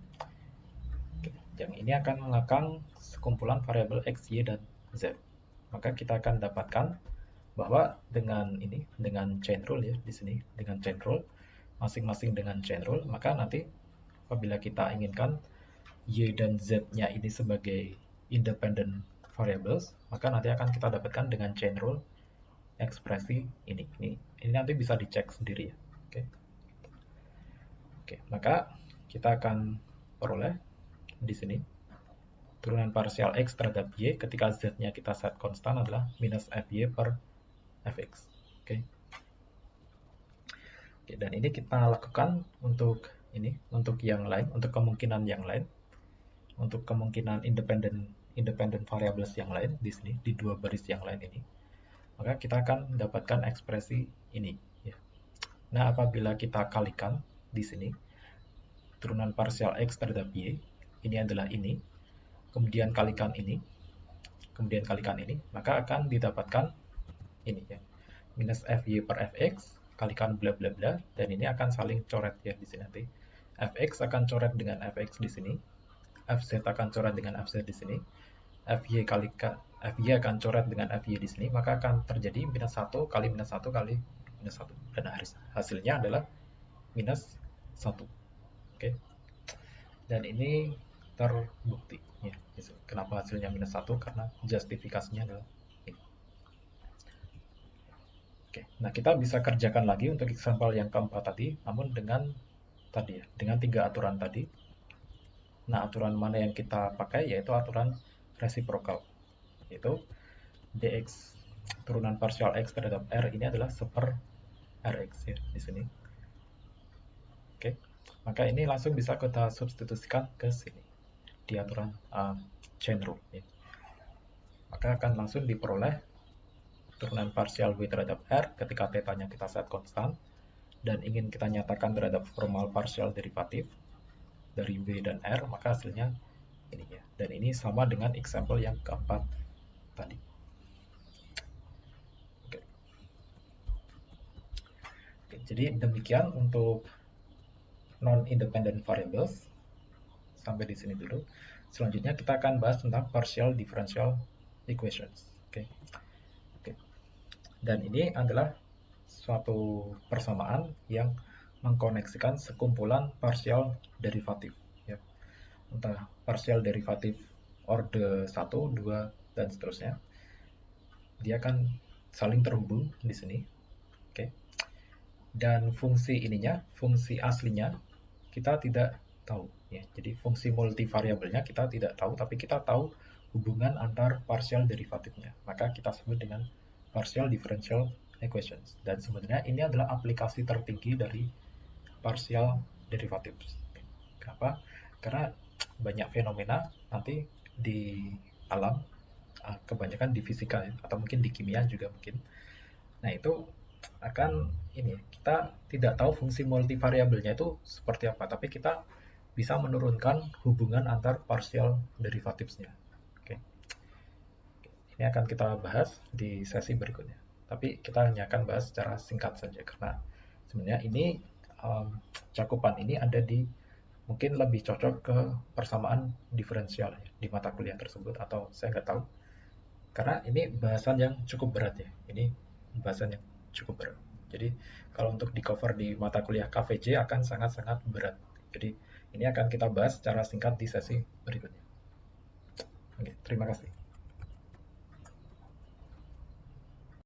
Yang ini akan mengekang sekumpulan variabel X, Y, dan Z. Maka kita akan dapatkan bahwa dengan chain rule ya di sini, dengan chain rule, masing-masing dengan chain rule, maka nanti apabila kita inginkan Y dan Z-nya ini sebagai independent variables, maka nanti akan kita dapatkan dengan chain rule ekspresi ini nanti bisa dicek sendiri ya. Oke, maka kita akan peroleh di sini turunan parsial X terhadap Y ketika Z-nya kita set konstan adalah minus Fy per Fx. Oke. Dan ini kita lakukan untuk yang lain, untuk kemungkinan yang lain, untuk kemungkinan independent variables yang lain di sini, di dua baris yang lain ini. Maka kita akan mendapatkan ekspresi ini. Ya. Nah, apabila kita kalikan di sini, turunan parsial X terhadap Y, ini adalah ini, kemudian kalikan ini, maka akan didapatkan ini ya, minus Fy per Fx, kalikan bla bla bla, dan ini akan saling coret ya di sini nanti. Fx akan coret dengan Fx di sini, Fz akan coret dengan Fz di sini, Fy akan coret dengan Fy di sini, maka akan terjadi minus 1 kali minus 1 kali minus 1. Dan hasilnya adalah minus 1. Oke. Dan ini terbukti. Ya, kenapa hasilnya -1? Karena justifikasinya adalah ini. Oke, nah kita bisa kerjakan lagi untuk example yang keempat tadi, namun dengan tadi ya, dengan 3 aturan tadi. Nah, aturan mana yang kita pakai yaitu aturan reciprocal, yaitu dx turunan partial x terhadap r ini adalah seper rx ya di sini. Oke, maka ini langsung bisa kita substitusikan ke sini di aturan chain rule. Ya. Maka akan langsung diperoleh turunan partial w terhadap r ketika θ-nya kita set konstan dan ingin kita nyatakan terhadap formal partial derivatif dari w dan r, maka hasilnya ini ya. Dan ini sama dengan example yang keempat tadi. Oke. Oke, jadi demikian untuk non-independent variables. Sampai di sini dulu. Selanjutnya kita akan bahas tentang partial differential equations. Oke. Oke. Dan ini adalah suatu persamaan yang mengkoneksikan sekumpulan partial derivatif. Ya. Entah partial derivatif order 1, 2, dan seterusnya. Dia akan saling terhubung di sini. Oke. Dan fungsi ininya, fungsi aslinya, kita tidak tahu. Ya. Jadi fungsi multivariabelnya kita tidak tahu, tapi kita tahu hubungan antar partial derivatifnya. Maka kita sebut dengan partial differential equations. Dan sebenarnya ini adalah aplikasi tertinggi dari partial derivatives. Kenapa? Karena banyak fenomena nanti di alam, kebanyakan di fisika atau mungkin di kimia juga mungkin. Nah, itu akan ini kita tidak tahu fungsi multivariabelnya itu seperti apa, tapi kita bisa menurunkan hubungan antar partial derivatives-nya. Oke. Ini akan kita bahas di sesi berikutnya. Tapi kita hanya akan bahas secara singkat saja karena sebenarnya ini cakupan ini ada di mungkin lebih cocok ke persamaan diferensial ya, di mata kuliah tersebut atau saya nggak tahu. Karena ini bahasan yang cukup berat ya. Ini bahasan yang cukup berat. Jadi kalau untuk di cover di mata kuliah KVJ akan sangat-sangat berat. Jadi ini akan kita bahas secara singkat di sesi berikutnya. Oke, terima kasih.